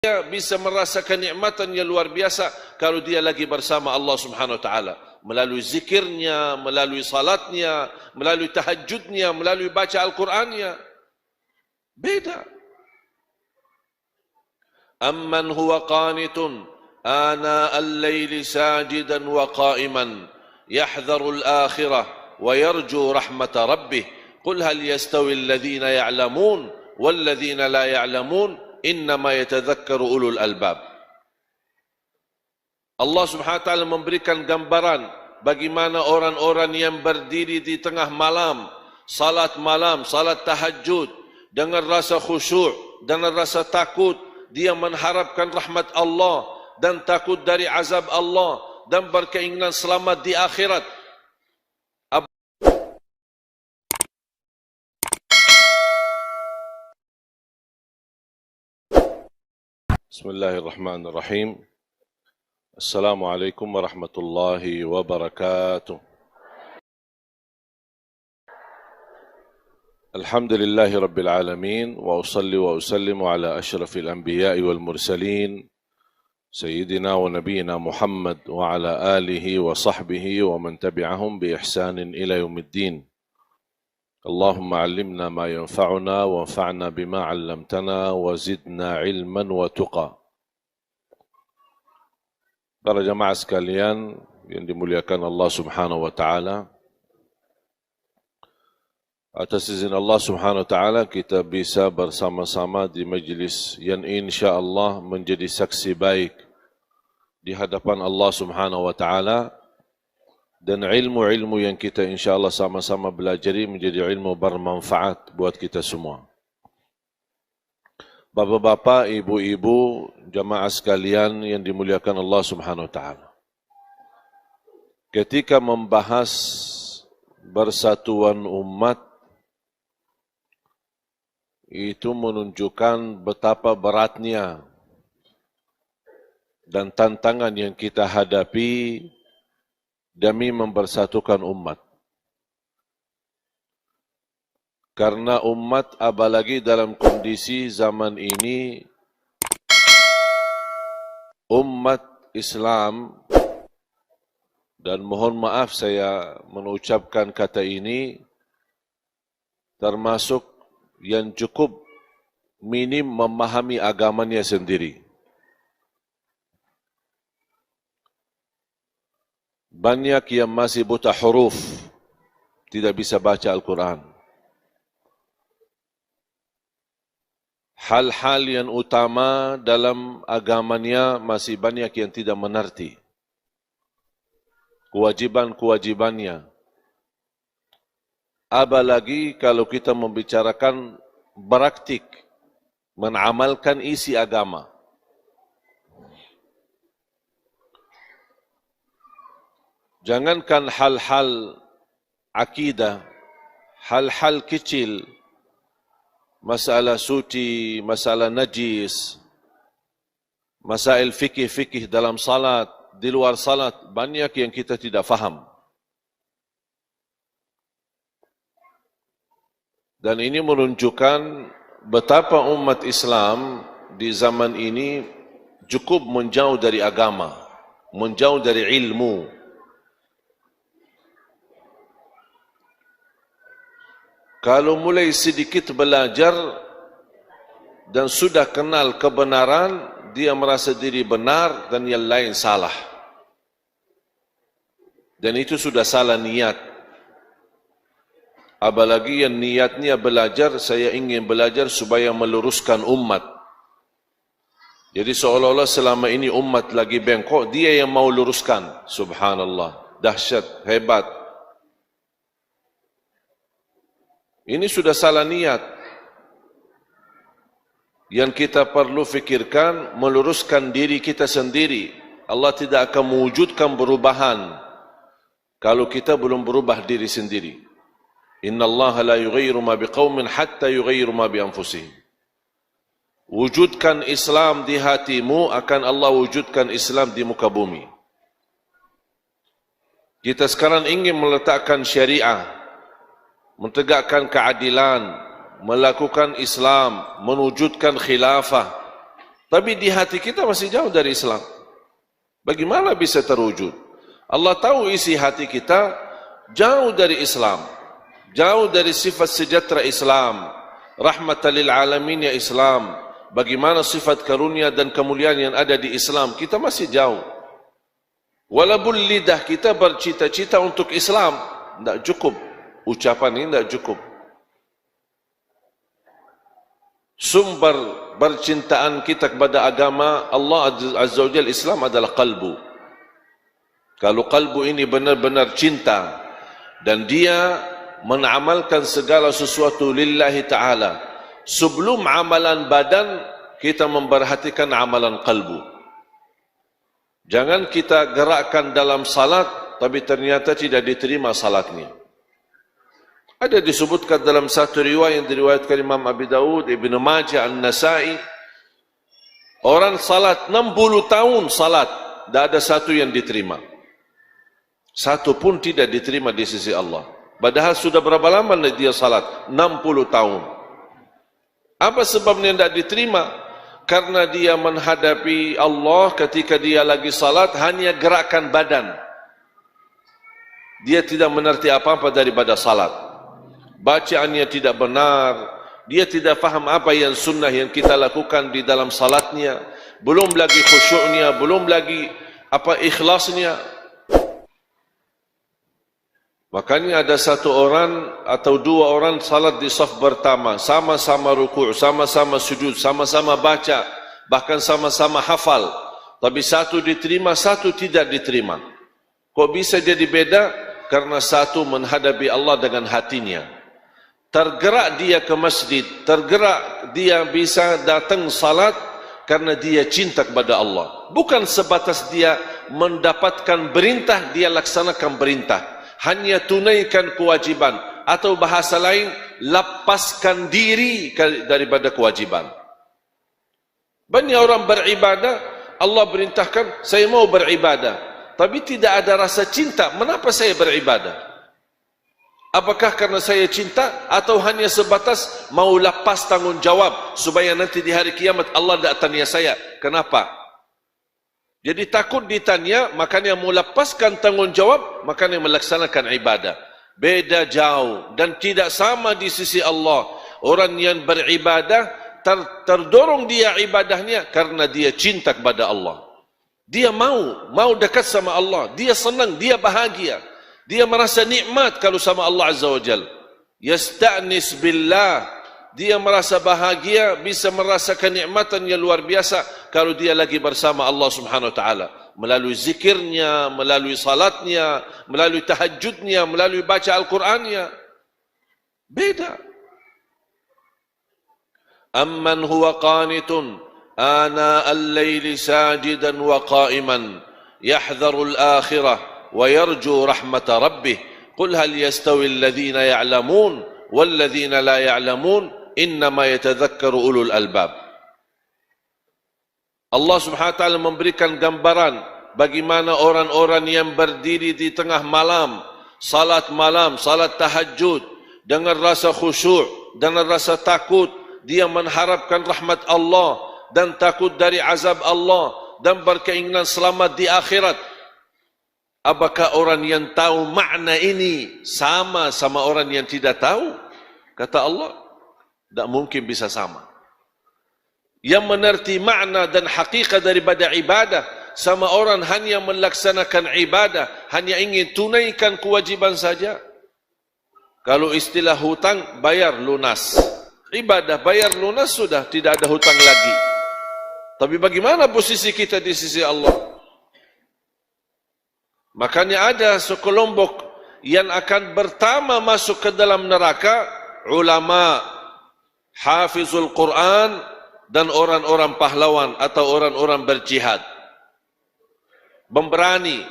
Dia bisa merasakan nikmatan yang luar biasa kalau dia lagi bersama Allah Subhanahu wa taala, melalui zikirnya, melalui salatnya, melalui tahajudnya, melalui baca Al-Qur'annya. Beda. Amman huwa qanitun ana al-laili sajidan wa qa'iman yahdharu al-akhirah wa yarju rahmata rabbih qul hal yastawi alladhina ya'lamun wal ladhina la ya'lamun innama yatadhakkaru ulul albab. Allah Subhanahu wa taala memberikan gambaran bagaimana orang-orang yang berdiri di tengah malam, salat tahajud dengan rasa khusyuk, dengan rasa takut, dia mengharapkan rahmat Allah dan takut dari azab Allah dan berkeinginan selamat di akhirat. Bismillahirrahmanirrahim. Assalamualaikum warahmatullahi wabarakatuh. Alhamdulillahi rabbil alamin wa usalli wa usallimu ala ashrafil anbiya'i wal mursalin sayyidina wa nabiyyina Muhammad wa ala alihi wa sahbihi wa man tabi'ahum bi ihsanin ila yaumiddin. Allahumma 'allimna ma yanfa'una wa anfa'na bima 'allamtana wa zidna 'ilman wa tuqa. Para jamaah sekalian yang dimuliakan Allah Subhanahu wa taala, atas izin Allah Subhanahu wa taala kita bisa bersama-sama di majlis yang insya-Allah menjadi saksi baik di hadapan Allah Subhanahu wa taala, dan ilmu-ilmu yang kita insya-Allah sama-sama belajari menjadi ilmu bermanfaat buat kita semua. Bapak-bapak, ibu-ibu, jamaah sekalian yang dimuliakan Allah Subhanahu wa taala. Ketika membahas persatuan umat, itu menunjukkan betapa beratnya dan tantangan yang kita hadapi demi mempersatukan umat. Karena umat, apalagi dalam kondisi zaman ini, umat Islam, dan mohon maaf saya mengucapkan kata ini, termasuk yang cukup minim memahami agamanya sendiri. Banyak yang masih buta huruf, tidak bisa baca Al-Quran. Hal-hal yang utama dalam agamanya masih banyak yang tidak mengerti. Kewajiban-kewajibannya. Apalagi kalau kita membicarakan praktik, mengamalkan isi agama. Jangankan hal-hal akidah, hal-hal kecil, masalah suci, masalah najis, masail fikih-fikih dalam salat, di luar salat, banyak yang kita tidak faham. Dan ini menunjukkan betapa umat Islam di zaman ini cukup menjauh dari agama, menjauh dari ilmu. Kalau mulai sedikit belajar dan sudah kenal kebenaran, dia merasa diri benar dan yang lain salah. Dan itu sudah salah niat. Apalagi yang niatnya belajar, saya ingin belajar supaya meluruskan umat. Jadi seolah-olah selama ini umat lagi bengkok, dia yang mau luruskan. Subhanallah, dahsyat, hebat. Ini sudah salah niat. Yang kita perlu fikirkan, meluruskan diri kita sendiri. Allah tidak akan mewujudkan perubahan kalau kita belum berubah diri sendiri. Inna Allah la yughayyiru ma biqaumin hatta yughayyiru ma bi anfusihim. Wujudkan Islam di hatimu, akan Allah wujudkan Islam di muka bumi. Kita sekarang ingin meletakkan syariah, menegakkan keadilan, melakukan Islam, mewujudkan khilafah. Tapi di hati kita masih jauh dari Islam. Bagaimana bisa terwujud? Allah tahu isi hati kita jauh dari Islam, jauh dari sifat sejahtera Islam, rahmatan lil alamin ya Islam. Bagaimana sifat karunia dan kemuliaan yang ada di Islam, kita masih jauh. Walaupun lidah kita bercita-cita untuk Islam, tidak cukup. Ucapan ini tidak cukup. Sumber bercintaan kita kepada agama Allah Azza wa Jalla, Islam adalah kalbu. Kalau kalbu ini benar-benar cinta dan dia menamalkan segala sesuatu lillahi ta'ala, sebelum amalan badan kita memperhatikan amalan kalbu. Jangan kita gerakkan dalam salat tapi ternyata tidak diterima salatnya. Ada disebutkan dalam satu riwayat yang diriwayatkan Imam Abi Dawud, Ibn Majah, An-Nasai, orang salat 60 tahun salat, tidak ada satu yang diterima. Satu pun tidak diterima di sisi Allah. Padahal sudah berapa lama dia salat? 60 tahun. Apa sebabnya tidak diterima? Karena dia menghadapi Allah ketika dia lagi salat hanya gerakan badan. Dia tidak mengerti apa-apa daripada salat. Bacaannya tidak benar, dia tidak faham apa yang sunnah yang kita lakukan di dalam salatnya, belum lagi khusyuknya, belum lagi ikhlasnya. Makanya ada satu orang atau dua orang salat di saf pertama, sama-sama ruku', sama-sama sujud, sama-sama baca, bahkan sama-sama hafal. Tapi satu diterima, satu tidak diterima. Kok bisa jadi beda? Karena satu menghadapi Allah dengan hatinya. Tergerak dia ke masjid, tergerak dia bisa datang salat karena dia cinta kepada Allah. Bukan sebatas dia mendapatkan perintah, dia laksanakan perintah. Hanya tunaikan kewajiban. Atau bahasa lain, lepaskan diri daripada kewajiban. Banyak orang beribadah, Allah perintahkan, saya mau beribadah. Tapi tidak ada rasa cinta, kenapa saya beribadah? Apakah karena saya cinta atau hanya sebatas mau lepas tanggungjawab supaya nanti di hari kiamat Allah tidak tanya saya? Kenapa? Jadi takut ditanya, makanya mau lepaskan tanggungjawab, makanya melaksanakan ibadah. Beda jauh dan tidak sama di sisi Allah. Orang yang beribadah terdorong dia ibadahnya karena dia cinta kepada Allah. Dia mau dekat sama Allah, dia senang, dia bahagia. Dia merasa nikmat kalau sama Allah Azza wa Jal. Yasta'nis billah. Dia merasa bahagia, bisa merasakan nikmatan yang luar biasa kalau dia lagi bersama Allah Subhanahu wa ta'ala. Melalui zikirnya, melalui salatnya, melalui tahajudnya, melalui baca Al-Qurannya. Beda. Amman huwa qanitun ana al-layli sajidan wa qa'iman yahdharu al-akhirah ويرجو رحمة ربه قل هل يستوي الذين يعلمون والذين لا يعلمون إنما يتذكر أولو الألباب. Allah Subhanahu wa taala memberikan gambaran bagaimana orang-orang yang berdiri di tengah malam, salat tahajud dengan rasa khusyuk, dengan rasa takut, dia mengharapkan rahmat Allah dan takut dari azab Allah dan berkeinginan selamat di akhirat. Apakah orang yang tahu makna ini sama orang yang tidak tahu? Kata Allah, tidak mungkin bisa sama. Yang mengerti makna dan hakikat daripada ibadah sama orang hanya melaksanakan ibadah, hanya ingin tunaikan kewajiban saja. Kalau istilah hutang, bayar lunas. Ibadah bayar lunas sudah, tidak ada hutang lagi. Tapi bagaimana posisi kita di sisi Allah? Makanya ada sekelompok yang akan pertama masuk ke dalam neraka, ulama, hafizul Quran, dan orang-orang pahlawan atau orang-orang berjihad. Pemberani.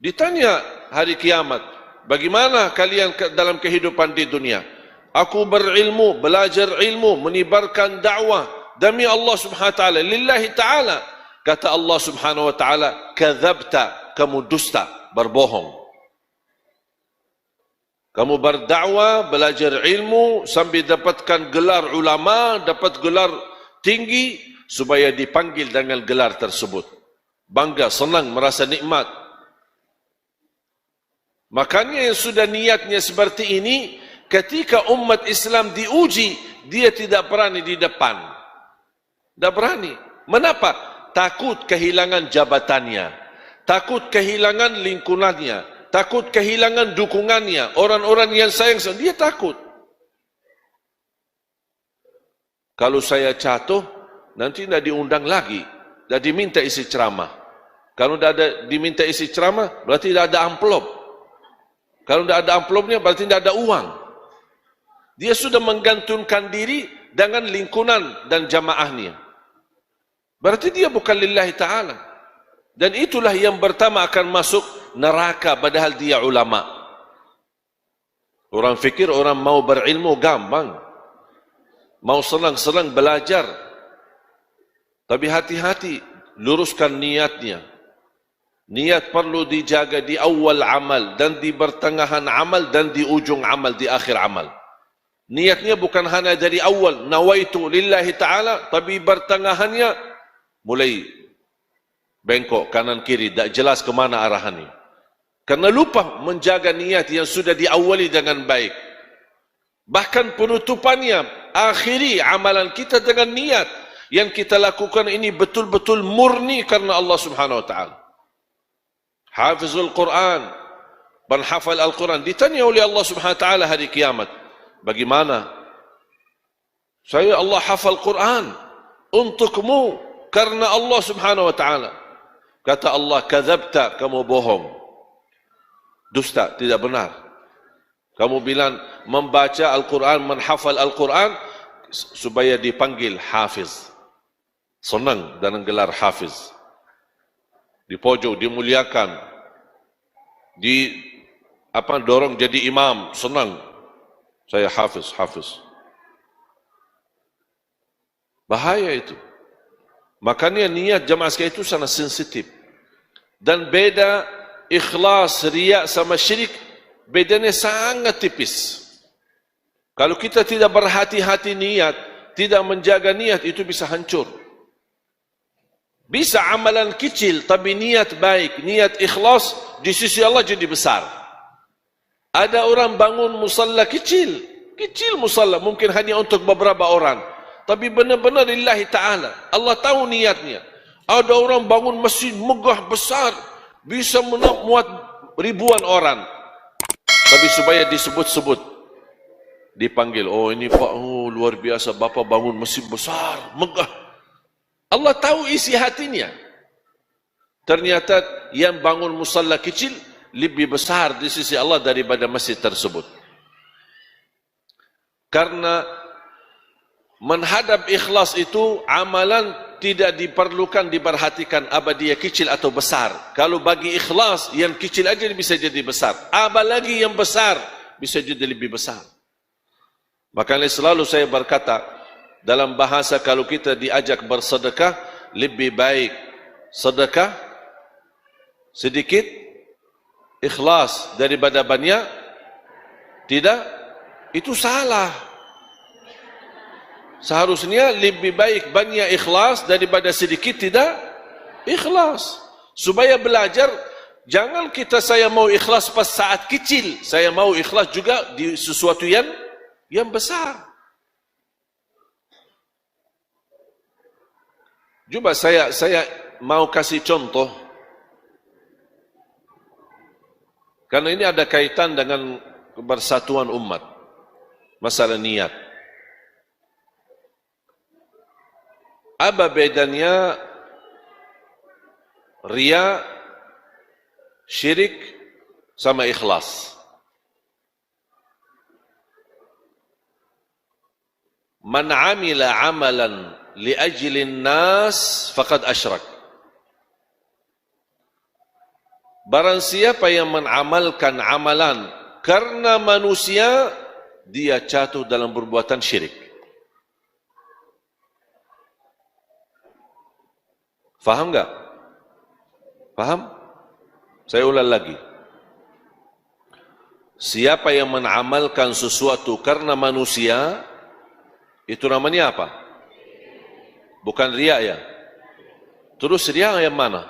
Ditanya hari kiamat, bagaimana kalian dalam kehidupan di dunia? Aku berilmu, belajar ilmu, menyebarkan dakwah demi Allah Subhanahu wa taala, lillahi taala. Kata Allah Subhanahu wa taala, kadzabta, kamu dusta, berbohong. Kamu berdakwah, belajar ilmu sambil dapatkan gelar ulama, dapat gelar tinggi, supaya dipanggil dengan gelar tersebut. Bangga, senang, merasa nikmat. Makanya yang sudah niatnya seperti ini, ketika umat Islam diuji, dia tidak berani di depan. Tidak berani. Mengapa? Takut kehilangan jabatannya. Takut kehilangan lingkungannya. Takut kehilangan dukungannya. Orang-orang yang sayang, dia takut. Kalau saya jatuh, nanti tidak diundang lagi. Tidak diminta isi ceramah. Kalau tidak ada diminta isi ceramah, berarti tidak ada amplop. Kalau tidak ada amplopnya, berarti tidak ada uang. Dia sudah menggantungkan diri dengan lingkungan dan jamaahnya. Berarti dia bukan lillahi ta'ala. Dan itulah yang pertama akan masuk neraka, padahal dia ulama. Orang fikir orang mau berilmu gampang. Mau senang-senang belajar. Tapi hati-hati, luruskan niatnya. Niat perlu dijaga di awal amal, dan di pertengahan amal, dan di ujung amal, di akhir amal. Niatnya bukan hanya dari awal, nawaitu lillahi ta'ala, tapi pertengahannya mulai bengkok kanan kiri, tak jelas ke mana arahannya. Karena lupa menjaga niat yang sudah diawali dengan baik. Bahkan penutupannya, akhiri amalan kita dengan niat yang kita lakukan ini betul-betul murni karena Allah Subhanahu wa ta'ala. Hafizul Quran, penghafal Al-Quran, ditanya oleh Allah Subhanahu wa ta'ala hari kiamat, bagaimana? Saya Allah hafal Quran untukmu karena Allah Subhanahu wa ta'ala. Kata Allah, kadzabta, kamu bohong. Dusta, tidak benar. Kamu bilang membaca Al-Quran, menghafal Al-Quran supaya dipanggil hafiz. Senang dengan gelar hafiz. Di pojok dimuliakan, dorong jadi imam, senang. Saya hafiz. Bahaya itu. Makanya niat jamaah sekalian itu sangat sensitif. Dan beda ikhlas, riya sama syirik, bedanya sangat tipis. Kalau kita tidak berhati-hati niat, tidak menjaga niat, itu bisa hancur. Bisa amalan kecil, tapi niat baik, niat ikhlas, di sisi Allah jadi besar. Ada orang bangun musalla kecil musalla, mungkin hanya untuk beberapa orang. Tapi benar-benar lillahi ta'ala. Allah tahu niatnya. Ada orang bangun masjid megah besar, bisa memuat ribuan orang. Tapi supaya disebut-sebut, dipanggil, oh ini Pak, oh, luar biasa, Bapak bangun masjid besar, megah. Allah tahu isi hatinya. Ternyata yang bangun musalla kecil lebih besar di sisi Allah daripada masjid tersebut. Karena menghadap ikhlas itu amalan tidak diperlukan diperhatikan apa dia kecil atau besar. Kalau bagi ikhlas yang kecil aja bisa jadi besar. Apalagi yang besar bisa jadi lebih besar. Makanya selalu saya berkata, dalam bahasa kalau kita diajak bersedekah, lebih baik sedekah sedikit ikhlas daripada banyak tidak. Itu salah. Seharusnya lebih baik banyak ikhlas daripada sedikit tidak ikhlas. Supaya belajar, jangan kita saya mau ikhlas pas saat kecil, saya mau ikhlas juga di sesuatu yang besar. Coba saya mau kasih contoh, karena ini ada kaitan dengan kebersatuan umat, masalah niat. Apa bedanya riya, syirik sama ikhlas? Man amila amalan li ajlin nas faqad asyrak. Barang siapa yang mengamalkan amalan karena manusia, dia jatuh dalam perbuatan syirik. Faham enggak? Faham? Saya ulang lagi. Siapa yang mengamalkan sesuatu karena manusia, itu namanya apa? Bukan riya ya. Terus riya yang mana?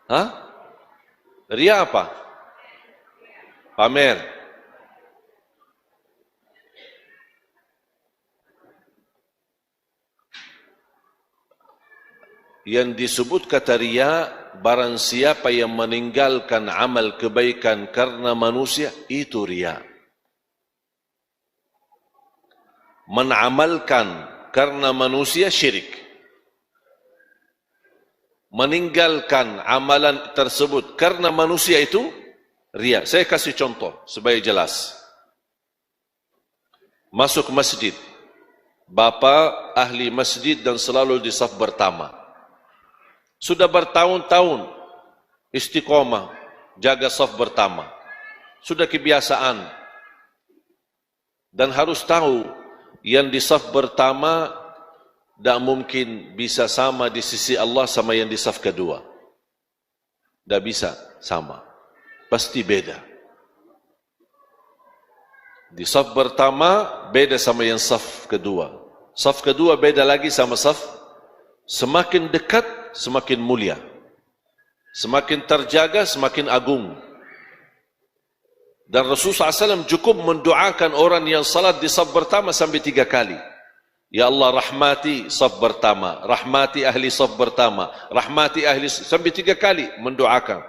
Hah? Riya apa? Pamer. Yang disebut kata riya, barang siapa yang meninggalkan amal kebaikan karena manusia, itu riya. Menamalkan karena manusia, syirik. Meninggalkan amalan tersebut karena manusia, itu riya. Saya kasih contoh supaya jelas. Masuk masjid, bapa ahli masjid dan selalu di saf pertama. Sudah bertahun-tahun istiqomah jaga saf pertama. Sudah kebiasaan. Dan harus tahu yang di saf pertama tak mungkin bisa sama di sisi Allah sama yang di saf kedua. Tak bisa sama. Pasti beda. Di saf pertama beda sama yang saf kedua. Saf kedua beda lagi sama saf. Semakin dekat, semakin mulia. Semakin terjaga, semakin agung. Dan Rasulullah SAW cukup mendoakan orang yang salat di saf pertama sampai 3 kali. Ya Allah, rahmati saf pertama, rahmati ahli saf pertama, rahmati ahli, sampai 3 kali mendoakan.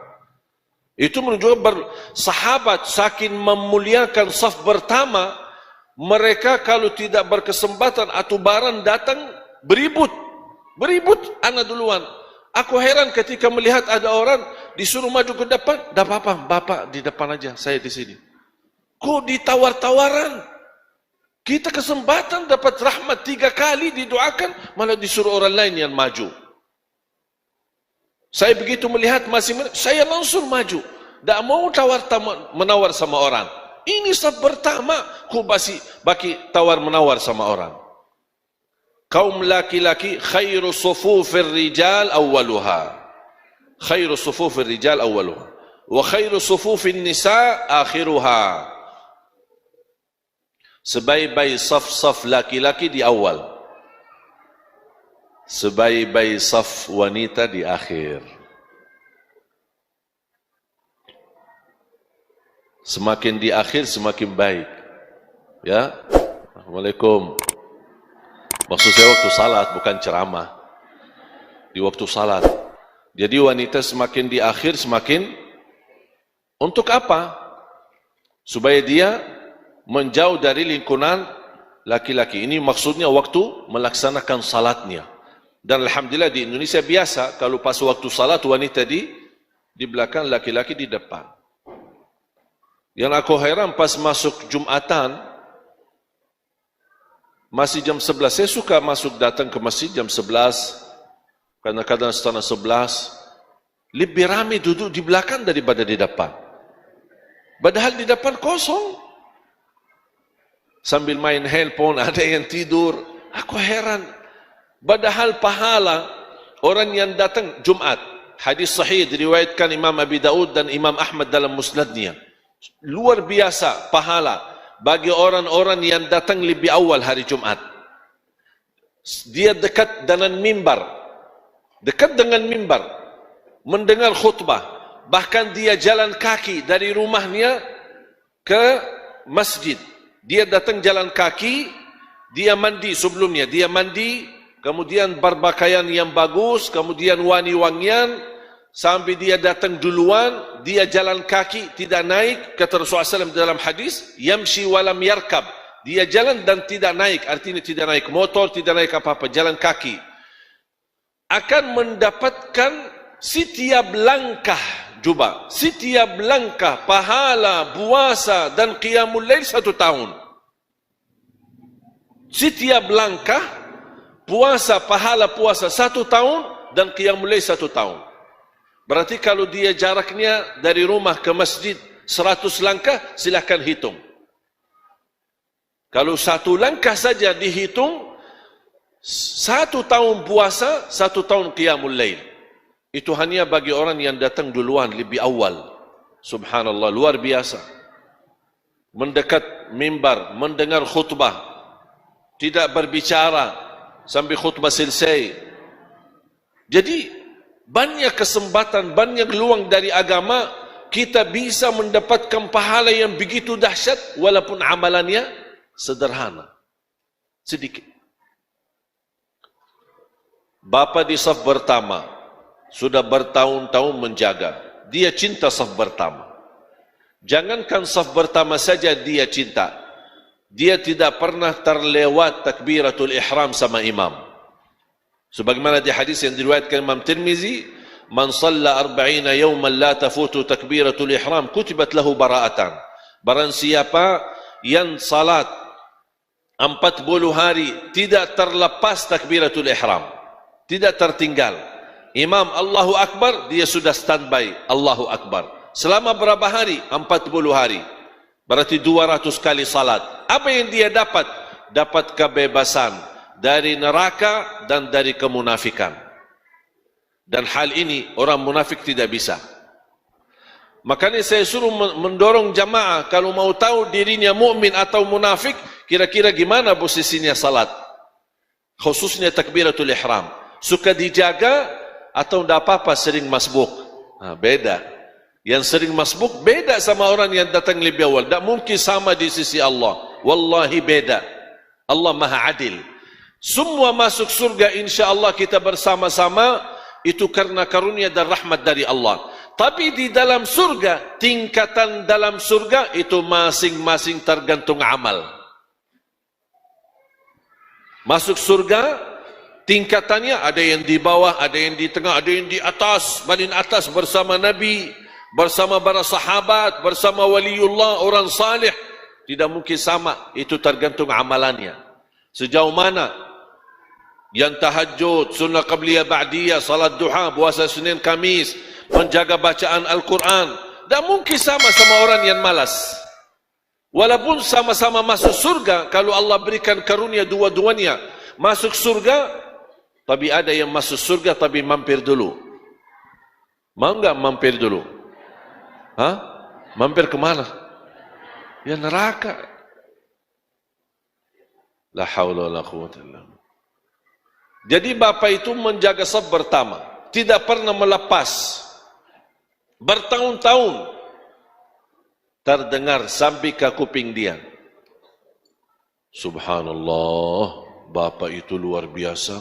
Itu menunjukkan sahabat saking memuliakan saf pertama, mereka kalau tidak berkesempatan atau barang datang beribut, anak duluan. Aku heran ketika melihat ada orang disuruh maju ke depan, tak apa-apa, bapak di depan aja, saya di sini. Kok ditawar-tawaran? Kita kesempatan dapat rahmat 3 kali didoakan, malah disuruh orang lain yang maju. Saya begitu melihat saya langsung maju. Tak mau menawar sama orang. Ini saf pertama, ku baki tawar-menawar sama orang. Kaum laki-laki, khairu sufufir rijal awwaluha. Khairu sufufir rijal awwaluha. Wa khairu sufufin nisa akhiruha. Sebaik-baik saf-saf laki-laki di awal, sebaik-baik saf wanita di akhir. Semakin di akhir semakin baik. Ya. Assalamualaikum. Maksud saya waktu salat, bukan ceramah. Di waktu salat. Jadi wanita semakin di akhir semakin, untuk apa? Supaya dia menjauh dari lingkungan laki-laki. Ini maksudnya waktu melaksanakan salatnya. Dan alhamdulillah di Indonesia biasa kalau pas waktu salat wanita di belakang, laki-laki di depan. Yang aku heran pas masuk Jumatan, masih jam 11, saya suka datang ke masjid jam 11, kadang-kadang setengah 11, lebih ramai duduk di belakang daripada di depan. Padahal di depan kosong. Sambil main handphone, ada yang tidur. Aku heran. Padahal pahala orang yang datang Jumat. Hadis sahih diriwayatkan Imam Abi Daud dan Imam Ahmad dalam musnadnya. Luar biasa pahala bagi orang-orang yang datang lebih awal hari Jumat. Dia dekat dengan mimbar. Dekat dengan mimbar. Mendengar khutbah. Bahkan dia jalan kaki dari rumahnya ke masjid. Dia datang jalan kaki, dia mandi sebelumnya, dia mandi, kemudian berpakaian yang bagus, kemudian wangi-wangian, sampai dia datang duluan, dia jalan kaki, tidak naik, kata Rasulullah SAW dalam hadis, yamshi walam yarkab, dia jalan dan tidak naik, artinya tidak naik motor, tidak naik apa-apa, jalan kaki. Akan mendapatkan setiap langkah, Juba, setiap langkah pahala, puasa dan qiyamul lail 1 tahun. Setiap langkah puasa, pahala puasa 1 tahun dan qiyamul lail 1 tahun. Berarti kalau dia jaraknya dari rumah ke masjid 100 langkah, silakan hitung. Kalau 1 langkah saja dihitung, 1 tahun puasa, 1 tahun qiyamul lail. Itu hanya bagi orang yang datang duluan, lebih awal. Subhanallah, luar biasa. Mendekat mimbar, mendengar khutbah, tidak berbicara, sampai khutbah selesai. Jadi banyak kesempatan, banyak luang dari agama kita bisa mendapatkan pahala yang begitu dahsyat walaupun amalannya sederhana, sedikit. Bapa di saf pertama sudah bertahun-tahun menjaga, dia cinta saf pertama. Jangankan saf pertama saja dia cinta, dia tidak pernah terlewat takbiratul ihram sama imam. Sebagaimana di hadis yang diriwayatkan Imam Tirmizi, man shalla 40 yawman la tafutu takbiratul ihram kutibat lahu bara'atan. Barang siapa yang salat 40 hari tidak terlepas takbiratul ihram, tidak tertinggal, imam Allahu Akbar, dia sudah standby Allahu Akbar. Selama berapa hari? 40 hari. Berarti 200 kali salat. Apa yang dia dapat? Dapat kebebasan dari neraka dan dari kemunafikan. Dan hal ini orang munafik tidak bisa. Makanya saya suruh mendorong jamaah, kalau mau tahu dirinya mukmin atau munafik, kira-kira gimana posisinya salat, khususnya takbiratul ihram. Suka dijaga atau tidak apa-apa sering masbuk? Nah, beda. Yang sering masbuk beda sama orang yang datang lebih awal. Tak mungkin sama di sisi Allah. Wallahi beda. Allah maha adil. Semua masuk surga insya Allah kita bersama-sama, itu karena karunia dan rahmat dari Allah. Tapi di dalam surga, tingkatan dalam surga itu masing-masing tergantung amal. Masuk surga tingkatannya ada yang di bawah, ada yang di tengah, ada yang di atas, paling atas bersama Nabi, bersama para sahabat, bersama waliullah, orang salih. Tidak mungkin sama, itu tergantung amalannya. Sejauh mana yang tahajud, sunnah qabliyah ba'diyah, salat duha, puasa Senin Kamis, menjaga bacaan Al-Quran, tak mungkin sama orang yang malas. Walaupun sama-sama masuk surga, kalau Allah berikan karunia dua-duanya masuk surga, tapi ada yang masuk surga tapi mampir dulu. Mau enggak mampir dulu? Hah? Mampir kemana? Ya neraka. La haula wa la quwwata illa billah. Jadi bapa itu menjaga saf pertama, tidak pernah melepas. Bertahun-tahun terdengar sampai ke kuping dia. Subhanallah, bapa itu luar biasa.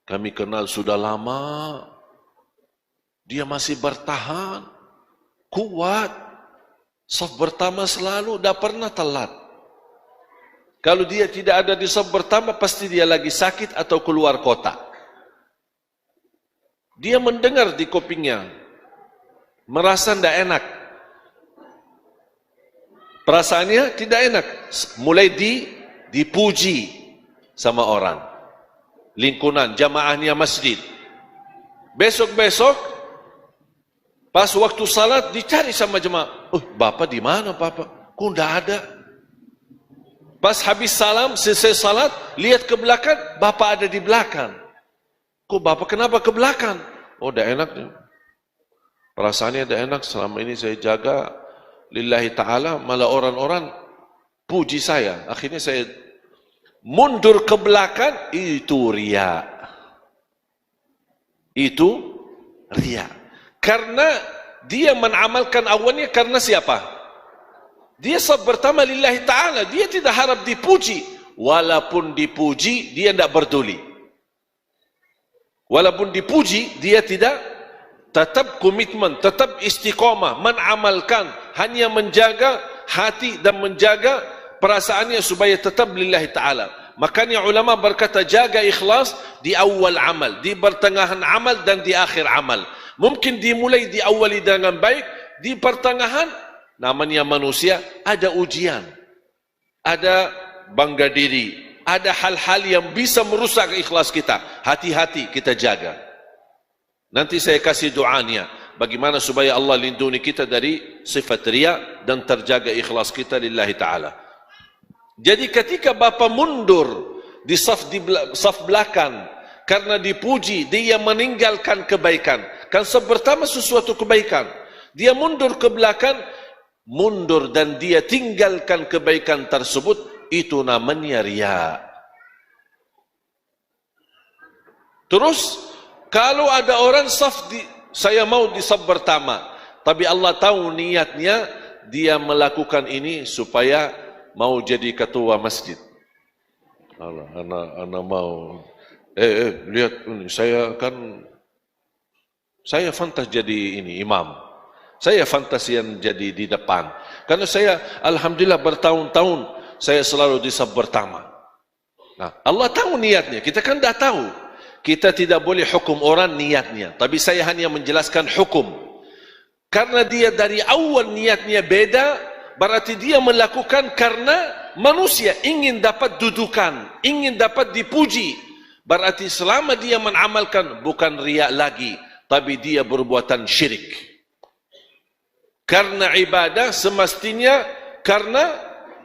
Kami kenal sudah lama. Dia masih bertahan, kuat. Saf pertama selalu, tidak pernah telat. Kalau dia tidak ada di saf pertama, pasti dia lagi sakit atau keluar kota. Dia mendengar di kupingnya, merasa tidak enak. Perasaannya tidak enak. Mulai dipuji sama orang, lingkungan, jamaahnya masjid. Besok-besok, pas waktu salat, dicari sama jemaah. Bapak di mana Bapak? Kok tidak ada? Pas habis salam, selesai salat, lihat ke belakang, Bapak ada di belakang. Kok Bapak kenapa ke belakang? Oh, dah enak. Perasaannya dah enak, selama ini saya jaga lillahi ta'ala, malah orang-orang puji saya. Akhirnya saya mundur ke belakang, itu riya. Itu riya. Karena dia menamalkan awalnya karena siapa? Dia saf pertama lillahi ta'ala, dia tidak harap dipuji. Walaupun dipuji, dia tidak peduli. Walaupun dipuji, dia tidak, tetap komitmen, tetap istiqamah, menamalkan, hanya menjaga hati dan menjaga perasaannya supaya tetap lillahi ta'ala. Makanya ulama berkata, jaga ikhlas di awal amal, di pertengahan amal dan di akhir amal. Mungkin dimulai di awali dengan baik, di pertengahan, namanya manusia, ada ujian, ada bangga diri, ada hal-hal yang bisa merusak ikhlas kita. Hati-hati kita jaga. Nanti saya kasih doanya, bagaimana supaya Allah lindungi kita dari sifat riya dan terjaga ikhlas kita lillahi ta'ala. Jadi ketika bapa mundur di saf belakang karena dipuji, dia meninggalkan kebaikan. Kan saf pertama sesuatu kebaikan, dia mundur ke belakang, mundur dan dia tinggalkan kebaikan tersebut, itu namanya riya. Terus kalau ada orang saya mau di saf pertama, tapi Allah tahu niatnya dia melakukan ini supaya mau jadi ketua masjid. Anak mau lihat ini, saya fantas jadi ini imam. Saya fantas yang jadi di depan. Karena saya alhamdulillah bertahun-tahun saya selalu di saf pertama. Nah, Allah tahu niatnya. Kita kan dah tahu. Kita tidak boleh hukum orang niatnya. Tapi saya hanya menjelaskan hukum. Karena dia dari awal niatnya beda, berarti dia melakukan karena manusia ingin dapat dudukan, ingin dapat dipuji. Berarti selama dia mengamalkan bukan riak lagi, tapi dia berbuatan syirik. Karena ibadah semestinya karena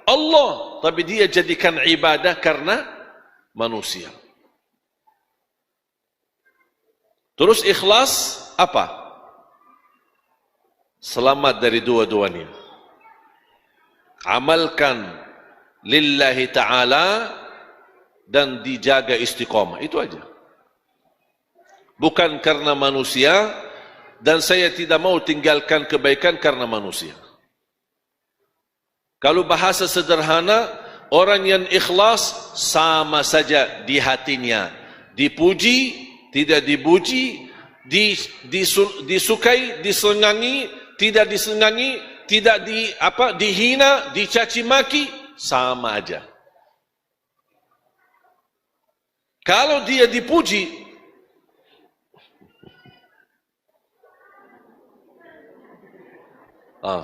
Allah, tapi dia jadikan ibadah karena manusia. Terus ikhlas apa? Selamat dari dua-duanya. Amalkan lillahi ta'ala dan dijaga istiqamah. Itu aja. Bukan karena manusia, dan saya tidak mau tinggalkan kebaikan karena manusia. Kalau bahasa sederhana, orang yang ikhlas sama saja di hatinya. Dipuji, tidak dipuji, disukai, disenangi, tidak disenangi, tidak dihina, dicaci maki, sama aja. Kalau dia dipuji,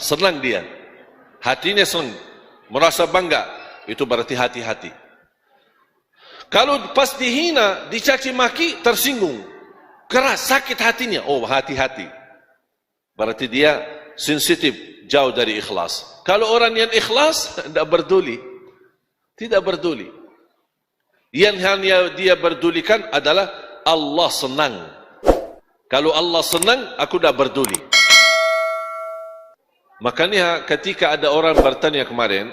senang dia, hatinya senang, merasa bangga, itu berarti hati-hati. Kalau pas dihina, dicaci maki, tersinggung, keras, sakit hatinya, oh hati-hati. Berarti dia sensitif, jauh dari ikhlas. Kalau orang yang ikhlas, tidak peduli. Tidak peduli. Yang hanya dia pedulikan adalah Allah senang. Kalau Allah senang, aku tidak peduli. Makanya ketika ada orang bertanya kemarin,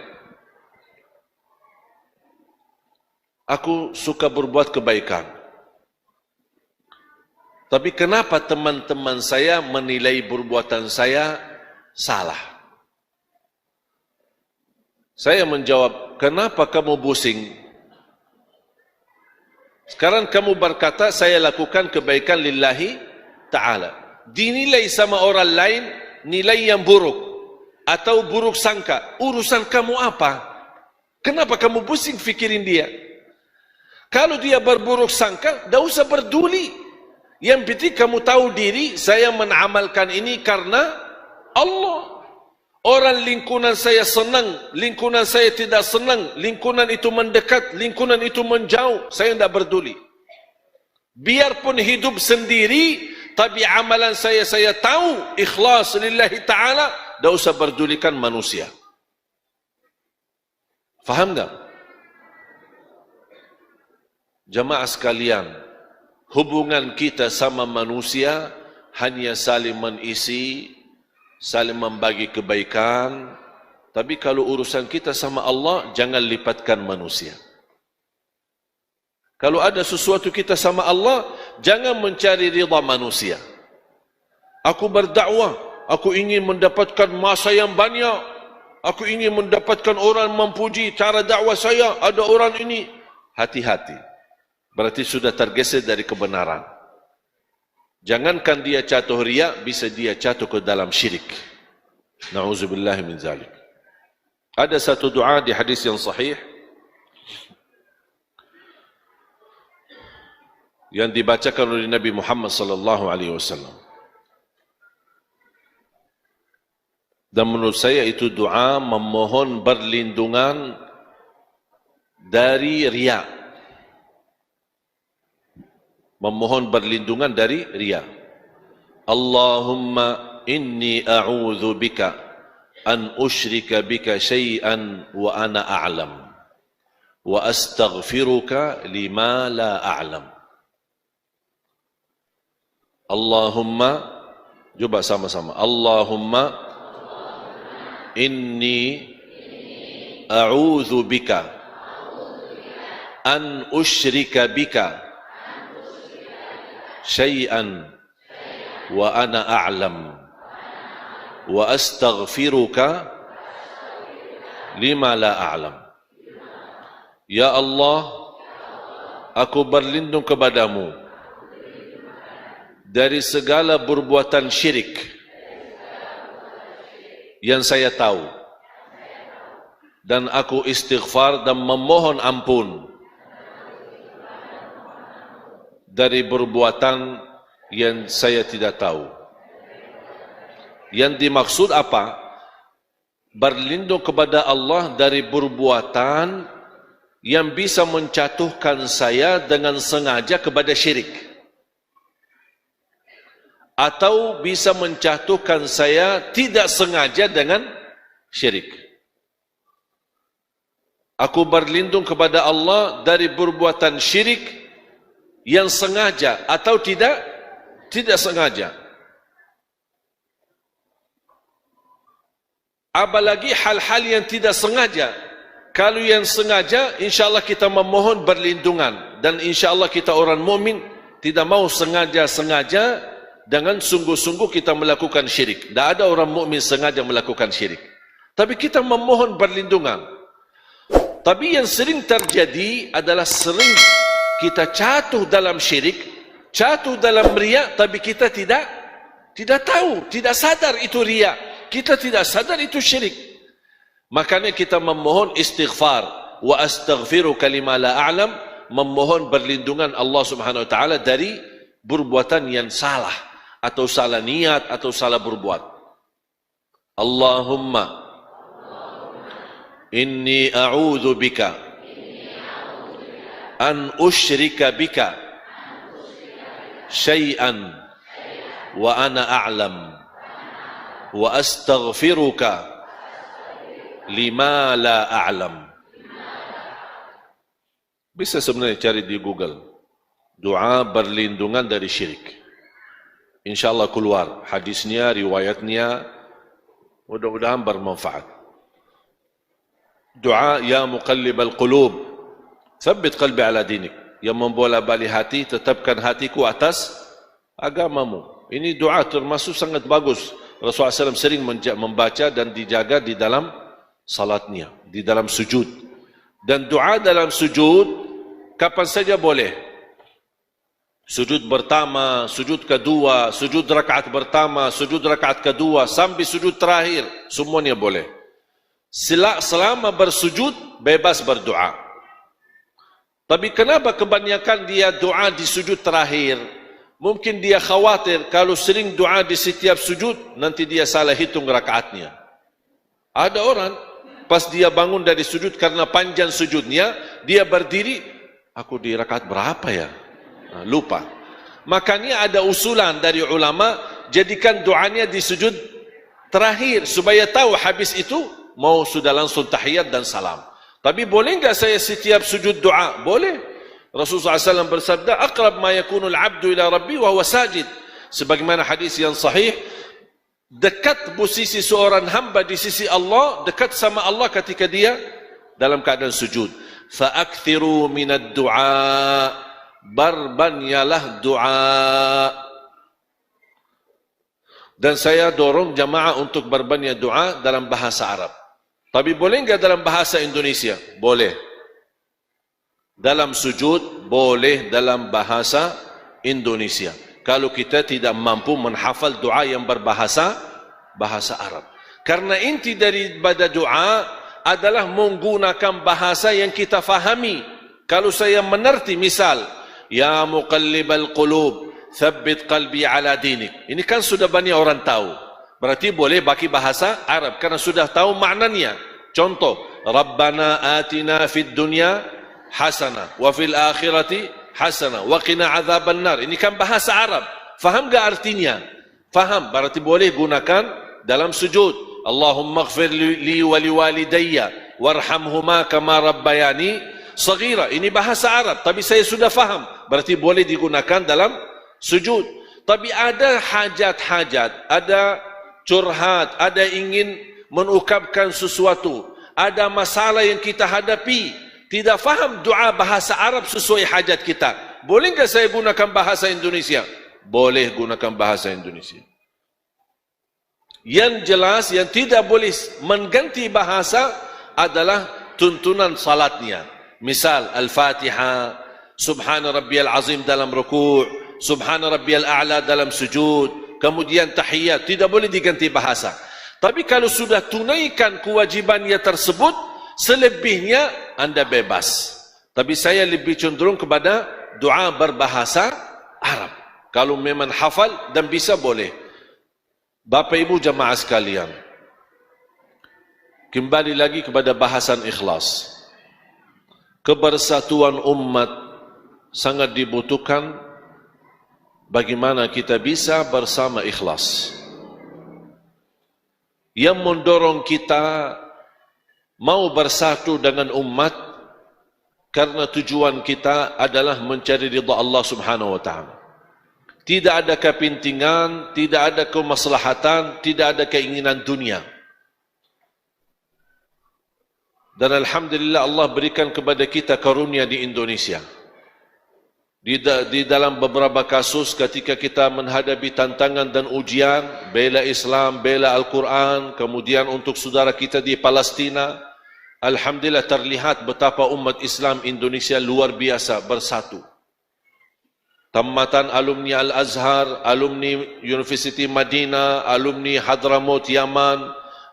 aku suka berbuat kebaikan. Tapi kenapa teman-teman saya menilai perbuatan saya salah? Saya menjawab, kenapa kamu pusing? Sekarang kamu berkata, saya lakukan kebaikan lillahi ta'ala. Dinilai sama orang lain, nilai yang buruk. Atau buruk sangka. Urusan kamu apa? Kenapa kamu pusing fikirin dia? Kalau dia berburuk sangka, tidak usah peduli. Yang penting kamu tahu diri, saya menamalkan ini karena Allah. Orang lingkungan saya senang, lingkungan saya tidak senang, lingkungan itu mendekat, lingkungan itu menjauh, saya tidak peduli. Biarpun hidup sendiri, tapi amalan saya tahu, ikhlas lillahi ta'ala, tidak usah pedulikan manusia. Faham tak? Jamaah sekalian, hubungan kita sama manusia hanya saling mengisi, saling membagi kebaikan. Tapi kalau urusan kita sama Allah, jangan lipatkan manusia. Kalau ada sesuatu kita sama Allah, jangan mencari ridha manusia. Aku berdakwah, aku ingin mendapatkan masa yang banyak, aku ingin mendapatkan orang memuji cara dakwah saya, ada orang ini. Hati-hati. Berarti sudah tergeser dari kebenaran. Jangankan dia jatuh riya, bisa dia jatuh ke dalam syirik. Na'udzubillahi min zalik. Ada satu doa di hadis yang sahih yang dibacakan oleh Nabi Muhammad sallallahu alaihi wasallam. Dan menurut saya itu doa memohon perlindungan dari riya. Memohon perlindungan dari riya. Allahumma inni a'udzu bika an usyrika bika syai'an wa ana a'lam wa astaghfiruka lima la a'lam. Allahumma, coba sama-sama. Allahumma inni a'udzu bika an usyrika bika syai'an wa ana a'lam wa astaghfiruka lima la a'lam. Ya Allah, aku berlindung kepadamu dari segala perbuatan syirik yang saya tahu, dan aku istighfar dan memohon ampun dari perbuatan yang saya tidak tahu. Yang dimaksud apa? Berlindung kepada Allah dari perbuatan yang bisa menjatuhkan saya dengan sengaja kepada syirik, atau bisa menjatuhkan saya tidak sengaja dengan syirik. Aku berlindung kepada Allah dari perbuatan syirik yang sengaja atau tidak sengaja. Apalagi hal-hal yang tidak sengaja. Kalau yang sengaja, insyaAllah kita memohon berlindungan. Dan insyaAllah kita orang mukmin tidak mau sengaja-sengaja dengan sungguh-sungguh kita melakukan syirik. Tidak ada orang mukmin sengaja melakukan syirik. Tapi kita memohon berlindungan. Tapi yang sering terjadi adalah sering kita jatuh dalam syirik, jatuh dalam riya, tapi kita tidak tahu, tidak sadar itu riya. Kita tidak sadar itu syirik. Makanya kita memohon istighfar, wa astaghfiruka lima la a'lam, memohon berlindungan Allah Subhanahu wa taala dari perbuatan yang salah atau salah niat atau salah berbuat. Allahumma inni a'udzu bika an usyrika bika syai'an wa ana a'lam wa astaghfiruka lima la a'lam. Bisa sebenarnya cari di Google doa berlindungan dari syirik, insyaallah keluar hadisnya, riwayatnya, mudah-mudahan bermanfaat. Doa ya muqallibal qulub tsabbit qalbi ala dinik, yang membola-balik hati, tetapkan hatiku atas agamamu. Ini doa termasuk sangat bagus. Rasulullah SAW sering membaca dan dijaga di dalam salatnya, di dalam sujud. Dan doa dalam sujud kapan saja boleh. Sujud pertama, sujud kedua, sujud rakaat pertama, sujud rakaat kedua, sampai sujud terakhir, semuanya boleh. Selama bersujud, bebas berdoa. Tapi kenapa kebanyakan dia doa di sujud terakhir? Mungkin dia khawatir kalau sering doa di setiap sujud, nanti dia salah hitung rakaatnya. Ada orang, pas dia bangun dari sujud karena panjang sujudnya, dia berdiri, aku di rakaat berapa ya? Nah, lupa. Makanya ada usulan dari ulama, jadikan doanya di sujud terakhir, supaya tahu habis itu, mau sudah langsung tahiyat dan salam. Tapi boleh enggak saya setiap sujud doa? Boleh. Rasulullah SAW bersabda, aqrab ma yakunul abdu ila rabbi wa huwa sajid. Sebagaimana hadis yang sahih, dekat posisi seorang hamba di sisi Allah, dekat sama Allah ketika dia dalam keadaan sujud. Fa'akthiru minad du'a, barbanyalah doa. Dan saya dorong jamaah untuk berbanyak doa dalam bahasa Arab. Tapi boleh enggak dalam bahasa Indonesia? Boleh. Dalam sujud boleh dalam bahasa Indonesia. Kalau kita tidak mampu menghafal doa yang berbahasa Arab. Karena inti daripada doa adalah menggunakan bahasa yang kita fahami. Kalau saya mengerti, misal, ya muqallibal qulub, tsabbit qalbi ala dinik. Ini kan sudah banyak orang tahu. Berarti boleh pakai bahasa Arab karena sudah tahu maknanya. Contoh, Rabbana atina fid dunya hasanah wa fil akhirati hasanah wa qina adzaban nar. Ini kan bahasa Arab. Faham enggak artinya? Faham, berarti boleh gunakan dalam sujud. Allahumma ighfir li wa liwalidayya warhamhuma kama rabbayani shaghira. Ini bahasa Arab, tapi saya sudah faham. Berarti boleh digunakan dalam sujud. Tapi ada hajat-hajat, ada curhat, ada ingin mengungkapkan sesuatu, ada masalah yang kita hadapi, tidak faham doa bahasa Arab sesuai hajat kita. Boleh enggak saya gunakan bahasa Indonesia? boleh gunakan bahasa Indonesia. Yang jelas, yang tidak boleh mengganti bahasa adalah tuntunan salatnya. Misal, Al-Fatihah, Subhana Rabbiyal Azim dalam ruku', Subhana Rabbiyal A'la dalam sujud, kemudian tahiyat, tidak boleh diganti bahasa. Tapi kalau sudah tunaikan kewajibannya tersebut, selebihnya anda bebas. Tapi saya lebih cenderung kepada doa berbahasa Arab. Kalau memang hafal dan bisa, boleh. Bapak Ibu jamaah sekalian, kembali lagi kepada bahasan ikhlas. Kebersatuan umat sangat dibutuhkan. Bagaimana kita bisa bersama ikhlas? Yang mendorong kita mau bersatu dengan umat karena tujuan kita adalah mencari ridha Allah Subhanahu wa taala. Tidak ada kepentingan, tidak ada kemaslahatan, tidak ada keinginan dunia. Dan alhamdulillah Allah berikan kepada kita karunia di Indonesia. Di dalam beberapa kasus ketika kita menghadapi tantangan dan ujian, bela Islam, bela Al-Quran, kemudian untuk saudara kita di Palestina, alhamdulillah terlihat betapa umat Islam Indonesia luar biasa bersatu. Tamatan alumni Al-Azhar, alumni University Madinah, alumni Hadramaut Yaman,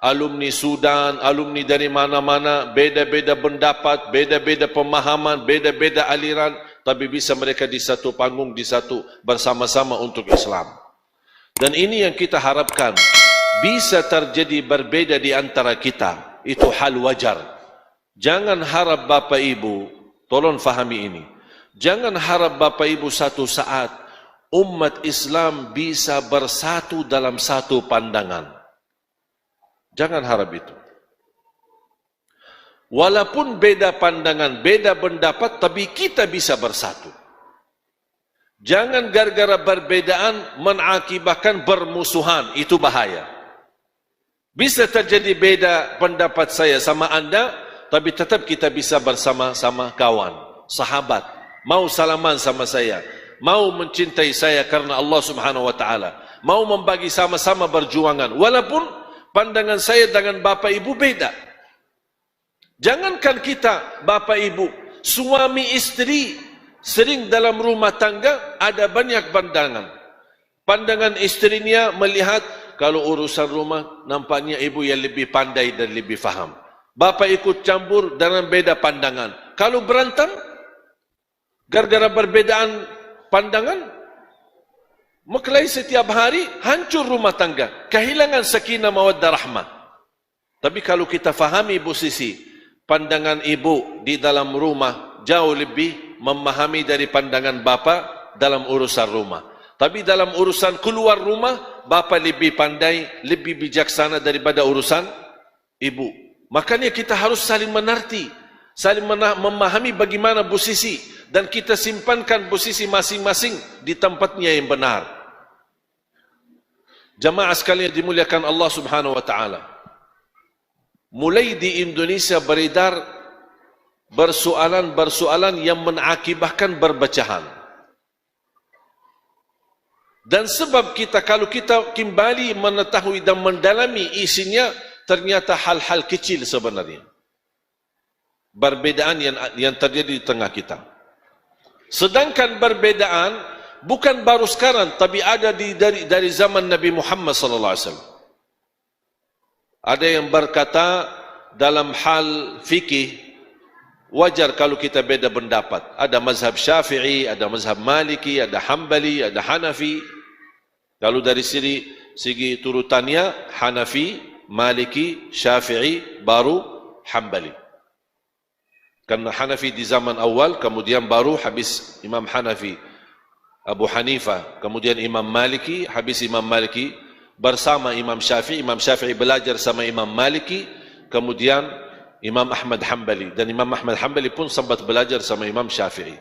alumni Sudan, alumni dari mana-mana, beda-beda pendapat, beda-beda pemahaman, beda-beda aliran, tapi bisa mereka di satu panggung, di satu bersama-sama untuk Islam. Dan ini yang kita harapkan, bisa terjadi berbeda di antara kita, itu hal wajar. Jangan harap Bapak Ibu, tolong fahami ini, jangan harap Bapak Ibu satu saat umat Islam bisa bersatu dalam satu pandangan. Jangan harap itu. Walaupun beda pandangan, beda pendapat, tapi kita bisa bersatu. Jangan gara-gara perbedaan mengakibatkan bermusuhan, itu bahaya. Bisa terjadi beda pendapat saya sama anda, tapi tetap kita bisa bersama-sama kawan, sahabat. Mau salaman sama saya, mau mencintai saya karena Allah Subhanahu wa taala, mau membagi sama-sama berjuangan walaupun pandangan saya dengan Bapak Ibu beda. Jangankan kita Bapak Ibu, suami istri sering dalam rumah tangga ada banyak pandangan. Pandangan istrinya melihat kalau urusan rumah nampaknya ibu yang lebih pandai dan lebih faham. Bapak ikut campur dengan beda pandangan. Kalau berantem gara-gara perbedaan pandangan, mekelahi setiap hari, hancur rumah tangga, kehilangan sakinah mawaddah rahmah. Tapi kalau kita fahami posisi pandangan ibu di dalam rumah jauh lebih memahami dari pandangan bapa dalam urusan rumah. Tapi dalam urusan keluar rumah, bapa lebih pandai, lebih bijaksana daripada urusan ibu. Makanya kita harus saling mengerti, saling memahami bagaimana posisi, dan kita simpankan posisi masing-masing di tempatnya yang benar. Jamaah sekalian dimuliakan Allah Subhanahu wa taala. Mulai di Indonesia beredar persoalan yang mengakibatkan perpecahan. Dan sebab kita, kalau kita kembali mengetahui dan mendalami isinya, ternyata hal-hal kecil sebenarnya. Perbedaan yang terjadi di tengah kita. Sedangkan perbedaan bukan baru sekarang, tapi ada dari zaman Nabi Muhammad sallallahu alaihi wasallam. Ada yang berkata dalam hal fikih wajar kalau kita beda pendapat. Ada mazhab Syafi'i, ada mazhab Maliki, ada Hambali, ada Hanafi. Kalau dari segi turutannya Hanafi, Maliki, Syafi'i, baru Hambali. Karena Hanafi di zaman awal, kemudian baru habis Imam Hanafi, Abu Hanifah, kemudian Imam Maliki, habis Imam Maliki, bersama Imam Syafi'i. Imam Syafi'i belajar sama Imam Maliki, kemudian Imam Ahmad Hambali. Dan Imam Ahmad Hambali pun sempat belajar sama Imam Syafi'i.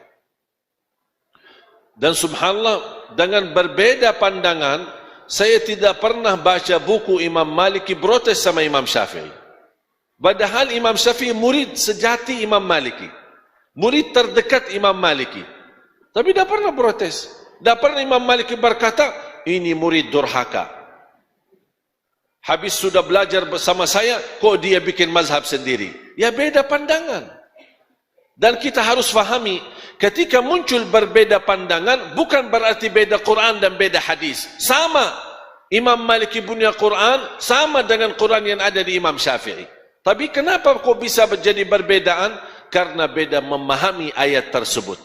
Dan subhanallah, dengan berbeda pandangan, saya tidak pernah baca buku Imam Maliki protes sama Imam Syafi'i. Padahal Imam Syafi'i murid sejati Imam Maliki, murid terdekat Imam Maliki, tapi tidak pernah protes. Dan pernah Imam Malik berkata, ini murid durhaka. Habis sudah belajar bersama saya, kok dia bikin mazhab sendiri? Ya beda pandangan. Dan kita harus fahami, ketika muncul berbeda pandangan, bukan berarti beda Quran dan beda hadis. Sama, Imam Malik punya Quran, sama dengan Quran yang ada di Imam Syafi'i. Tapi kenapa kok bisa menjadi perbedaan? Karena beda memahami ayat tersebut.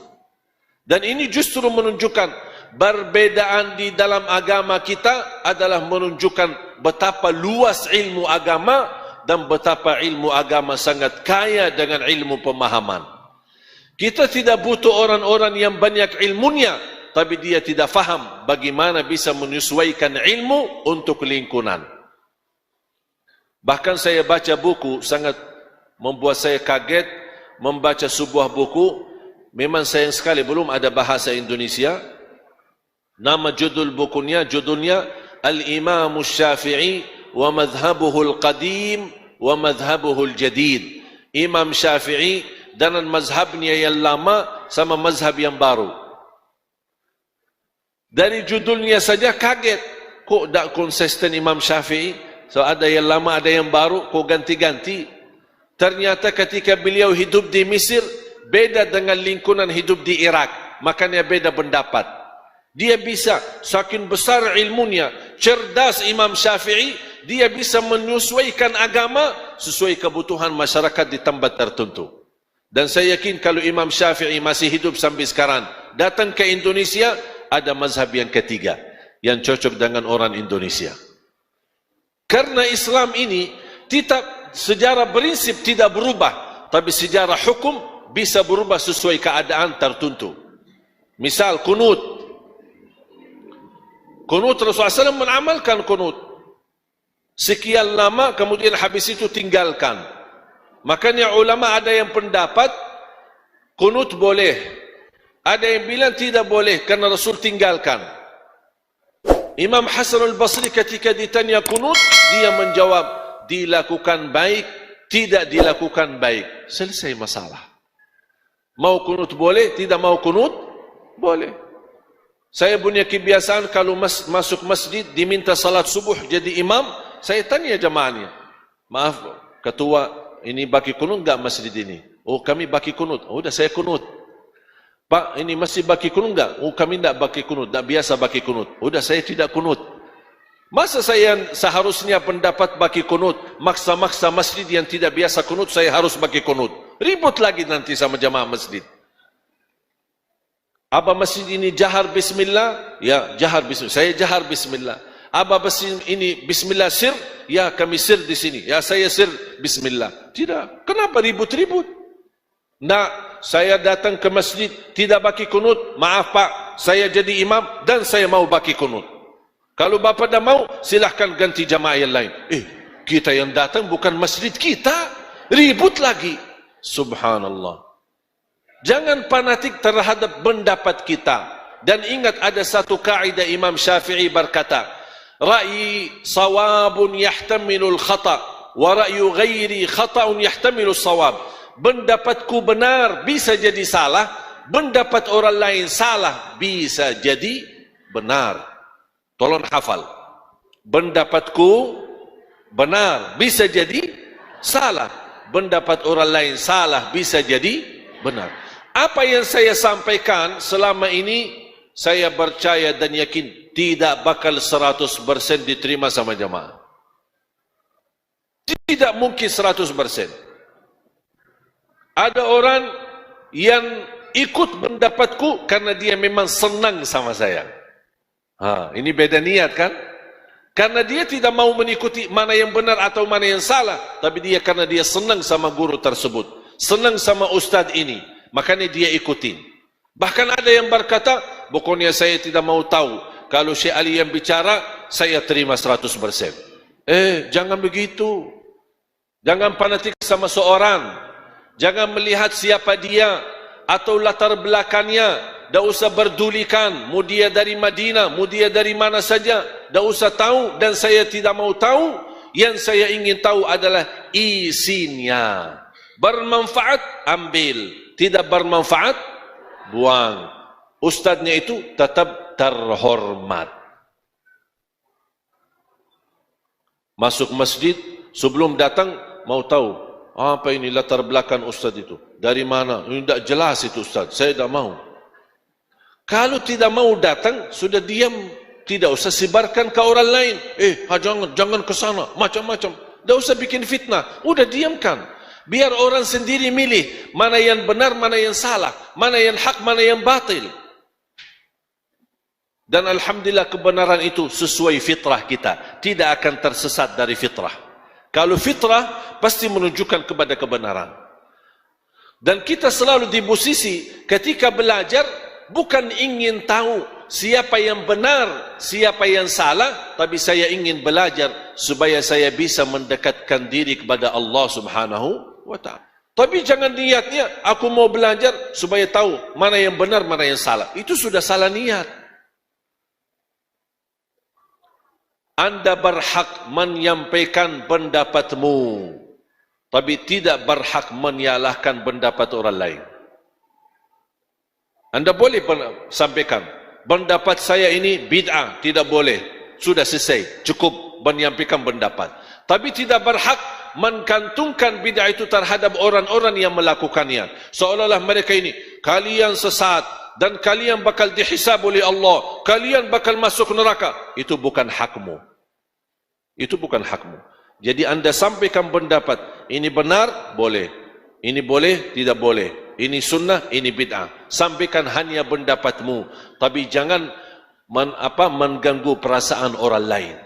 Dan ini justru menunjukkan perbedaan di dalam agama kita adalah menunjukkan betapa luas ilmu agama dan betapa ilmu agama sangat kaya dengan ilmu pemahaman. Kita tidak butuh orang-orang yang banyak ilmunya, tapi dia tidak faham bagaimana bisa menyesuaikan ilmu untuk lingkungan. Bahkan saya baca buku, sangat membuat saya kaget membaca sebuah buku. Memang sayang sekali belum ada bahasa Indonesia. Nama judulnya Al-Imam Syafi'i wa madhhabuhu al-qadim wa madhhabuhu al-jadid. Imam Syafi'i dan mazhabnya yang lama sama mazhab yang baru. Dari judulnya saja kaget, kok tak konsisten Imam Syafi'i? So ada yang lama, ada yang baru, kok ganti-ganti? Ternyata ketika beliau hidup di Mesir, beda dengan lingkungan hidup di Irak. Makanya beda pendapat. Dia bisa, saking besar ilmunya, cerdas Imam Syafi'i, dia bisa menyesuaikan agama sesuai kebutuhan masyarakat di tempat tertentu. Dan saya yakin kalau Imam Syafi'i masih hidup sampai sekarang, datang ke Indonesia, ada mazhab yang ketiga, yang cocok dengan orang Indonesia. Karena Islam ini, sejarah prinsip tidak berubah, tapi sejarah hukum bisa berubah sesuai keadaan tertentu. Misal kunut. Kunut Rasulullah SAW mengamalkan kunut. Sekian lama kemudian habis itu tinggalkan. Makanya ulama ada yang pendapat kunut boleh. Ada yang bilang tidak boleh karena Rasul tinggalkan. Imam Hasan al-Basri ketika ditanya kunut, dia menjawab, dilakukan baik, tidak dilakukan baik. Selesai masalah. Mau kunut boleh, tidak mau kunut boleh. Saya punya kebiasaan kalau masuk masjid diminta salat subuh jadi imam, saya tanya jamaahnya, maaf ketua, ini bagi kunut enggak masjid ini? Oh kami bagi kunut. Oh udah saya kunut. Pak ini masih bagi kunut enggak? Oh kami enggak bagi kunut, enggak biasa bagi kunut. Udah saya tidak kunut. Masa saya seharusnya pendapat bagi kunut, maksa-maksa masjid yang tidak biasa kunut, saya harus bagi kunut. Ribut lagi nanti sama jamaah masjid. Apa masjid ini jahar bismillah? Ya, jahar bismillah. Saya jahar bismillah. Apa masjid ini bismillah sir? Ya, kami sir di sini. Ya, saya sir bismillah. Tidak. Kenapa ribut-ribut? Nah, saya datang ke masjid tidak bagi kunut. Maaf Pak, saya jadi imam dan saya mau bagi kunut. Kalau Bapak dah mau, silahkan ganti jamaah yang lain. Kita yang datang bukan masjid kita. Ribut lagi. Subhanallah. Jangan fanatik terhadap pendapat kita. Dan ingat ada satu kaidah Imam Syafi'i berkata, Ra'yi sawabun yahtamilul khata' wa ra'yu ghairi khata'un yahtamilul sawab. Pendapatku benar bisa jadi salah, pendapat orang lain salah bisa jadi benar. Tolong hafal. Pendapatku benar bisa jadi salah. Pendapat orang lain salah bisa jadi benar. Apa yang saya sampaikan selama ini, saya percaya dan yakin tidak bakal 100% diterima sama jamaah. Tidak mungkin 100%. Ada orang yang ikut pendapatku karena dia memang senang sama saya. Ini beda niat kan? Karena dia tidak mau mengikuti mana yang benar atau mana yang salah, tapi dia karena dia senang sama guru tersebut, senang sama ustaz ini, makanya dia ikutin. Bahkan ada yang berkata, pokoknya saya tidak mau tahu, kalau Syekh Ali yang bicara, saya terima 100%. Jangan begitu. Jangan fanatik sama seorang. Jangan melihat siapa dia atau latar belakangnya. Tak usah berdulikan, mau dia dari Madinah, mau dia dari mana saja, tak usah tahu dan saya tidak mau tahu. Yang saya ingin tahu adalah isinya. Bermanfaat, ambil. Tidak bermanfaat, buang. ustadznya itu tetap terhormat. Masuk masjid, sebelum datang mau tahu apa ini latar belakang ustaz itu, dari mana, ini tidak jelas itu ustaz, saya tidak mau. Kalau tidak mau datang, sudah diam, tidak usah sebarkan ke orang lain. Jangan ke sana, macam-macam. Tidak usah bikin fitnah, udah diamkan. Biar orang sendiri milih mana yang benar, mana yang salah, mana yang hak, mana yang batil. Dan alhamdulillah kebenaran itu sesuai fitrah kita, tidak akan tersesat dari fitrah. Kalau fitrah pasti menunjukkan kepada kebenaran. Dan kita selalu di posisi ketika belajar bukan ingin tahu siapa yang benar, siapa yang salah, tapi saya ingin belajar supaya saya bisa mendekatkan diri kepada Allah Subhanahu wa ta'ala. Tapi jangan niatnya aku mau belajar supaya tahu mana yang benar, mana yang salah. Itu sudah salah niat. Anda berhak menyampaikan pendapatmu, tapi tidak berhak menyalahkan pendapat orang lain. Anda boleh sampaikan, pendapat saya ini bid'ah, tidak boleh. Sudah selesai, cukup menyampaikan pendapat. Tapi tidak berhak menggantungkan bid'ah itu terhadap orang-orang yang melakukannya. Seolah-olah mereka ini, kalian sesat, dan kalian bakal dihisab oleh Allah, kalian bakal masuk neraka. Itu bukan hakmu. Itu bukan hakmu. Jadi anda sampaikan pendapat, ini benar, boleh. Ini boleh, tidak boleh. Ini sunnah, ini bid'ah. Sampaikan hanya pendapatmu. Tapi jangan mengganggu perasaan orang lain.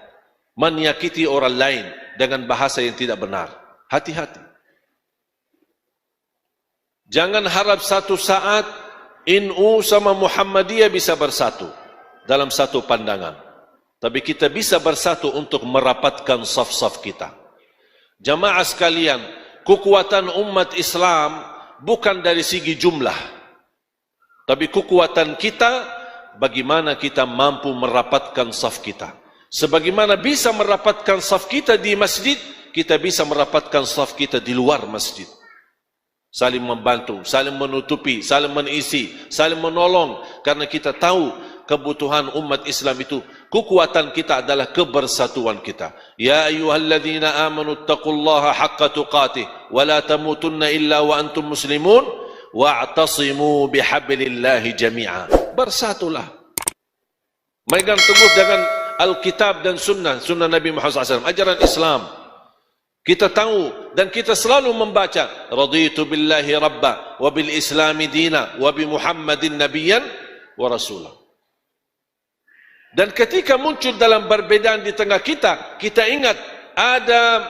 Menyakiti orang lain dengan bahasa yang tidak benar. Hati-hati. Jangan harap satu saat NU sama Muhammadiyah bisa bersatu dalam satu pandangan. Tapi kita bisa bersatu untuk merapatkan saf-saf kita. Jamaah sekalian, kekuatan umat Islam bukan dari segi jumlah. Tapi kekuatan kita, bagaimana kita mampu merapatkan saf kita. Sebagaimana bisa merapatkan saf kita di masjid, kita bisa merapatkan saf kita di luar masjid. Saling membantu, saling menutupi, saling mengisi, saling menolong. Karena kita tahu kebutuhan umat Islam itu, kekuatan kita adalah kebersatuan kita. Ya ayyuhalladzina amanu taqullaha haqqa tuqatih wa la tamutunna illa wa antum muslimun wa'tasimu bihablillahi jami'a. Bersatulah. Megang teguh dengan Alkitab dan sunnah Nabi Muhammad SAW, ajaran Islam. Kita tahu dan kita selalu membaca raditu billahi rabba wa bil islami dina wa bi Muhammadin nabiyyan wa rasulah. Dan ketika muncul dalam perbedaan di tengah kita, kita ingat ada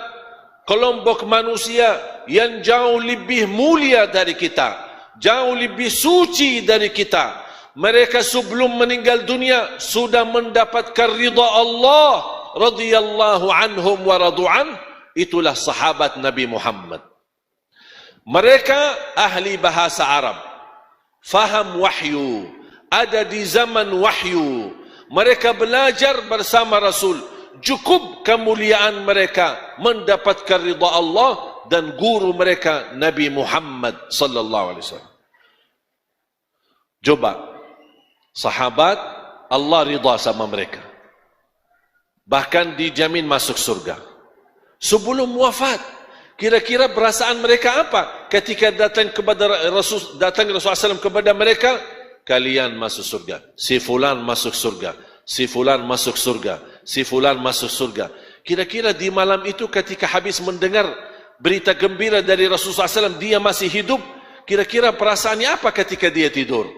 kelompok manusia yang jauh lebih mulia dari kita, jauh lebih suci dari kita. Mereka sebelum meninggal dunia sudah mendapatkan ridha Allah radhiyallahu anhum wa radu'an. Itulah sahabat Nabi Muhammad. Mereka ahli bahasa Arab, faham wahyu, ada di zaman wahyu. Mereka belajar bersama Rasul. Cukup kemuliaan mereka mendapatkan ridha Allah dan guru mereka Nabi Muhammad sallallahu alaihi wasallam. Coba sahabat, Allah ridha sama mereka, bahkan dijamin masuk surga. Sebelum wafat, kira-kira perasaan mereka apa ketika datang Rasulullah SAW kepada mereka? Kalian masuk surga, si fulan masuk surga, si fulan masuk surga, si fulan masuk surga. Kira-kira di malam itu ketika habis mendengar berita gembira dari Rasulullah SAW, dia masih hidup, kira-kira perasaannya apa ketika dia tidur?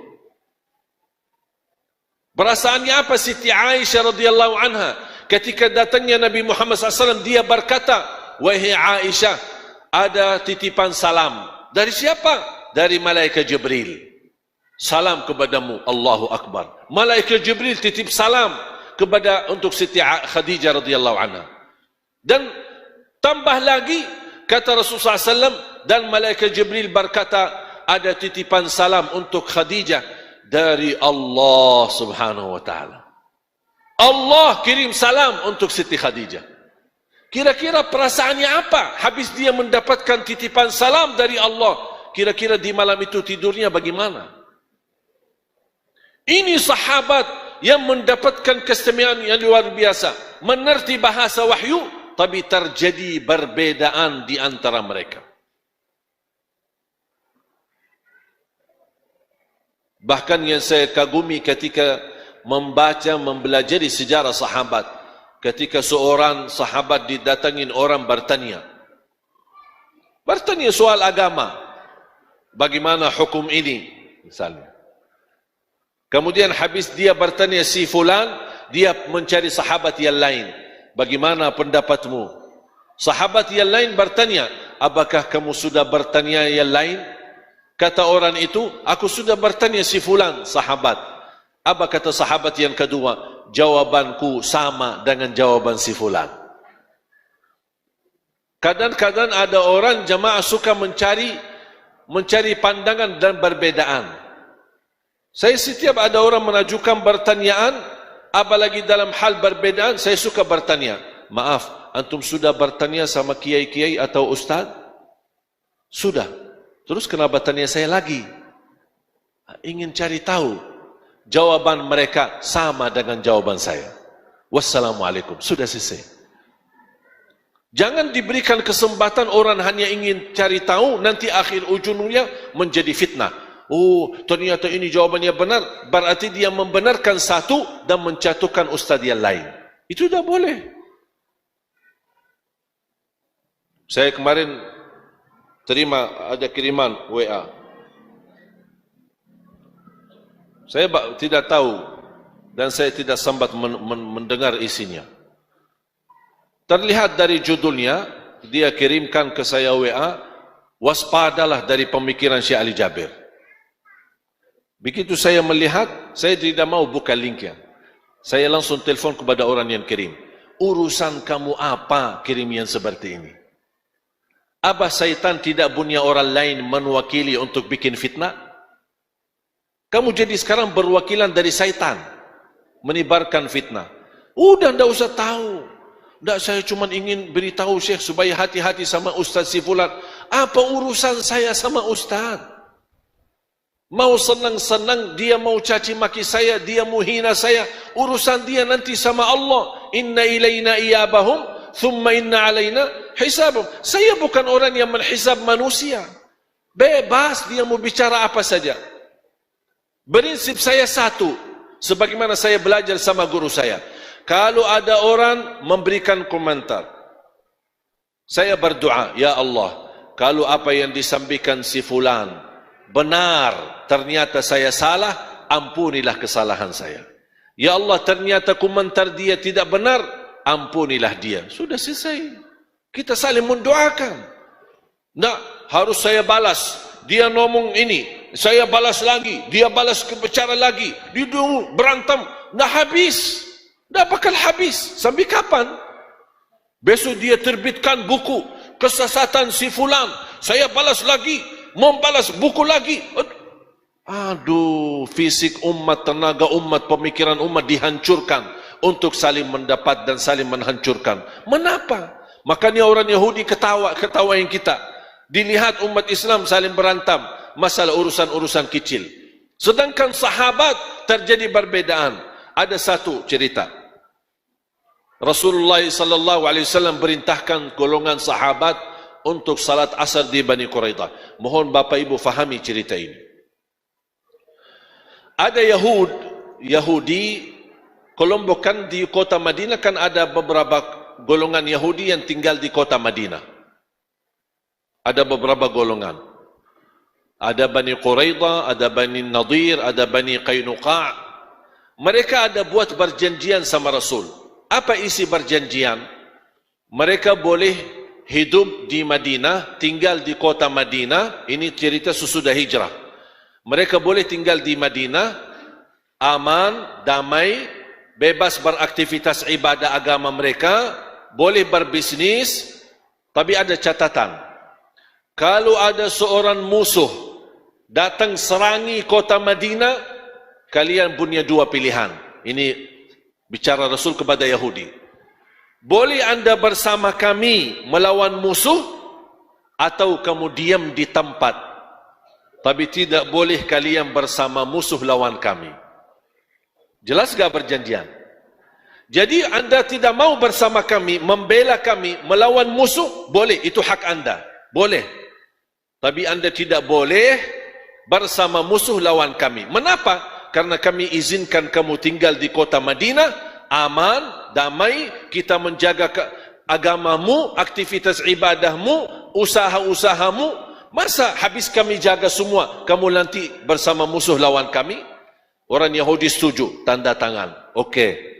Perasaannya apa Siti Aisyah radhiyallahu anha ketika datangnya Nabi Muhammad SAW? Dia berkata, wahai Aisyah, ada titipan salam. Dari siapa? Dari malaikat Jibril. Salam kepadamu, Allahu Akbar. Malaikat Jibril titip salam untuk Siti Khadijah radhiyallahu anha. Dan tambah lagi kata Rasulullah SAW, dan malaikat Jibril berkata, ada titipan salam untuk Khadijah dari Allah Subhanahu wa taala. Allah kirim salam untuk Siti Khadijah. Kira-kira perasaannya apa habis dia mendapatkan titipan salam dari Allah? Kira-kira di malam itu tidurnya bagaimana? Ini sahabat yang mendapatkan keistimewaan yang luar biasa, mengerti bahasa wahyu, tapi terjadi perbedaan di antara mereka. Bahkan yang saya kagumi ketika mempelajari sejarah sahabat, ketika seorang sahabat didatangin orang bertanya soal agama, bagaimana hukum ini misalnya. Kemudian habis dia bertanya si fulan, dia mencari sahabat yang lain, bagaimana pendapatmu? Sahabat yang lain bertanya, apakah kamu sudah bertanya yang lain? Kata orang itu, aku sudah bertanya si fulan sahabat. Apa kata sahabat yang kedua? Jawabanku sama dengan jawaban si fulan. Kadang-kadang ada orang jamaah suka mencari pandangan dan perbedaan. Saya setiap ada orang mengajukan pertanyaan, apalagi dalam hal perbedaan, saya suka bertanya, maaf, antum sudah bertanya sama kiai-kiai atau ustaz? Sudah. Terus kenapa tanya saya lagi? Ingin cari tahu. Jawaban mereka sama dengan jawaban saya. Wassalamualaikum. Sudah selesai. Jangan diberikan kesempatan orang hanya ingin cari tahu, nanti akhir ujungnya menjadi fitnah. Oh, ternyata ini jawabannya benar, berarti dia membenarkan satu dan menjatuhkan ustaz yang lain. Itu tidak boleh. Saya kemarin terima ada kiriman WA. Saya tidak tahu dan saya tidak sempat mendengar isinya. Terlihat dari judulnya, dia kirimkan ke saya WA, waspadalah dari pemikiran Syekh Ali Jabir. Begitu saya melihat, saya tidak mau buka linknya. Saya langsung telefon kepada orang yang kirim. Urusan kamu apa kirim yang seperti ini? Apa syaitan tidak punya orang lain mewakili untuk bikin fitnah? Kamu jadi sekarang berwakilan dari syaitan menyebarkan fitnah. Udah tidak usah tahu. Tidak, saya cuma ingin beritahu Syekh supaya hati-hati sama Ustaz si fulan. Apa urusan saya sama Ustaz? Mau senang-senang dia mau caci maki saya, dia mau hina saya, urusan dia nanti sama Allah. Inna ilaina iyabahum thumma inna alaina hisabum. Saya bukan orang yang menghisab manusia. Bebas dia mau bicara apa saja. Prinsip saya satu, sebagaimana saya belajar sama guru saya. Kalau ada orang memberikan komentar, saya berdoa, ya Allah, kalau apa yang disampaikan si fulan benar, ternyata saya salah, ampunilah kesalahan saya. Ya Allah, ternyata komentar dia tidak benar, ampunilah dia. Sudah selesai. Kita saling mendoakan. Nah, harus saya balas. Dia ngomong ini, saya balas lagi. Dia balas bicara lagi. Dia berantem. Nah, habis. Dah bakal habis. Sampai kapan? Besok dia terbitkan buku kesesatan si fulan. Saya balas lagi. Membalas buku lagi. Aduh, fisik umat, tenaga umat, pemikiran umat dihancurkan untuk saling mendapat dan saling menghancurkan. Mengapa? Makanya orang Yahudi ketawain kita. Dilihat umat Islam saling berantam masalah urusan-urusan kecil. Sedangkan sahabat terjadi perbedaan. Ada satu cerita. Rasulullah SAW perintahkan golongan sahabat untuk salat asar di Bani Quraidah. Mohon Bapak Ibu fahami cerita ini. Ada Yahudi, Kolombo kan di kota Madinah kan ada beberapa golongan Yahudi yang tinggal di kota Madinah. Ada beberapa golongan. Ada Bani Quraidah, ada Bani Nadir, ada Bani Qainuqa'. Mereka ada buat perjanjian sama Rasul. Apa isi perjanjian? Mereka boleh hidup di Madinah, tinggal di kota Madinah. Ini cerita sesudah hijrah. Mereka boleh tinggal di Madinah, aman, damai, bebas beraktivitas ibadah agama mereka, boleh berbisnis, tapi ada catatan. Kalau ada seorang musuh datang serangi kota Madinah, kalian punya dua pilihan. Ini bicara Rasul kepada Yahudi. Boleh anda bersama kami melawan musuh, atau kamu diam di tempat. Tapi tidak boleh kalian bersama musuh lawan kami. Jelas gak perjanjian? Jadi anda tidak mau bersama kami, membela kami, melawan musuh, boleh, itu hak anda, boleh. Tapi anda tidak boleh bersama musuh lawan kami. Mengapa? Karena kami izinkan kamu tinggal di kota Madinah, aman, damai, kita menjaga agamamu, aktivitas ibadahmu, usaha-usahamu. Masa habis kami jaga semua, kamu nanti bersama musuh lawan kami? Orang Yahudi setuju, tanda tangan. Okey.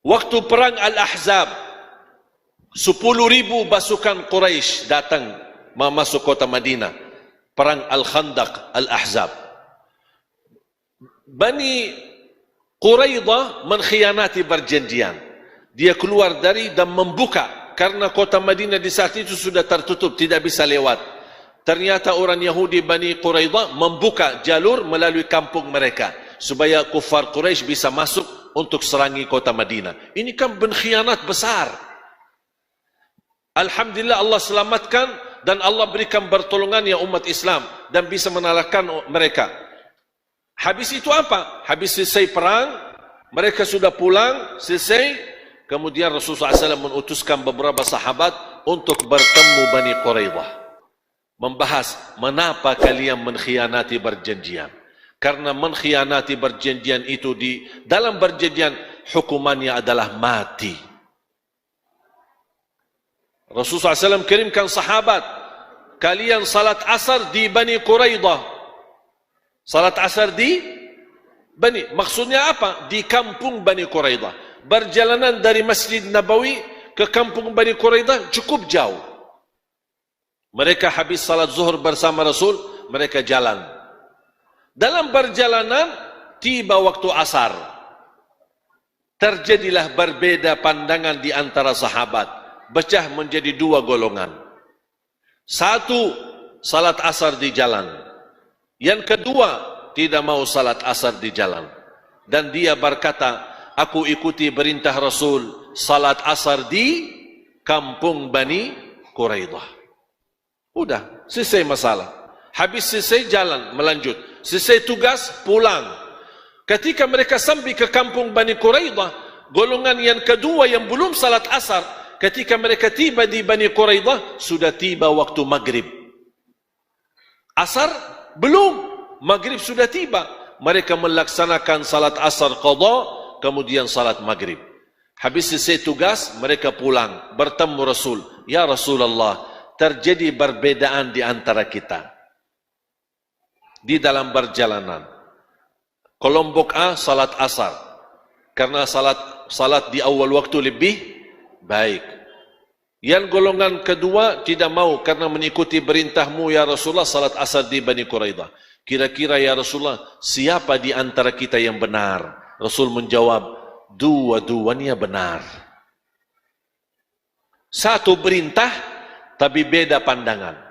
Waktu perang Al-Ahzab, 10,000 pasukan Quraisy datang masuk kota Madinah. Perang Al-Khandaq, Al-Ahzab. Bani Quraidah mengkhianati perjanjian. Dia keluar dari dan membuka, karena kota Madinah di saat itu sudah tertutup, tidak bisa lewat. Ternyata orang Yahudi Bani Quraidah membuka jalur melalui kampung mereka, supaya kufar Quraisy bisa masuk untuk serangi kota Madinah. Ini kan pengkhianat besar. Alhamdulillah Allah selamatkan, dan Allah berikan pertolongan ya umat Islam, dan bisa mengalahkan mereka. Habis itu apa? Habis selesai perang, mereka sudah pulang, selesai. Kemudian Rasulullah SAW mengutuskan beberapa sahabat untuk bertemu Bani Quraidah, membahas mengapa kalian mengkhianati perjanjian. Karena mengkhianati perjanjian itu, di dalam perjanjian hukumannya adalah mati. Rasulullah SAW kirimkan sahabat, kalian salat asar di Bani Quraidah. Salat asar di Bani, maksudnya apa? Di kampung Bani Quraidah. Perjalanan dari Masjid Nabawi ke kampung Bani Quraidah cukup jauh. Mereka habis salat zuhur bersama Rasul, mereka jalan. Dalam perjalanan, tiba waktu asar. Terjadilah berbeda pandangan di antara sahabat. Pecah menjadi dua golongan. Satu, salat asar di jalan. Yang kedua, tidak mau salat asar di jalan. Dan dia berkata, aku ikuti perintah Rasul, salat asar di kampung Bani Quraidah. Udah, selesai masalah. Habis selesai jalan, melanjut. Selesai tugas, pulang. Ketika mereka sampai ke kampung Bani Quraidah, golongan yang kedua yang belum salat asar, ketika mereka tiba di Bani Quraidah, sudah tiba waktu maghrib. Asar belum, maghrib sudah tiba. Mereka melaksanakan salat asar qadha, kemudian salat maghrib. Habis selesai tugas, mereka pulang, bertemu Rasul. Ya Rasulullah, terjadi perbedaan di antara kita di dalam perjalanan. Kelompok A salat asar, karena salat di awal waktu lebih baik. Yang golongan kedua tidak mau, karena mengikuti perintahmu ya Rasulullah, salat asar di Bani Quraidah. Kira-kira ya Rasulullah, siapa di antara kita yang benar? Rasul menjawab, dua-duanya benar. Satu perintah, tapi beda pandangan.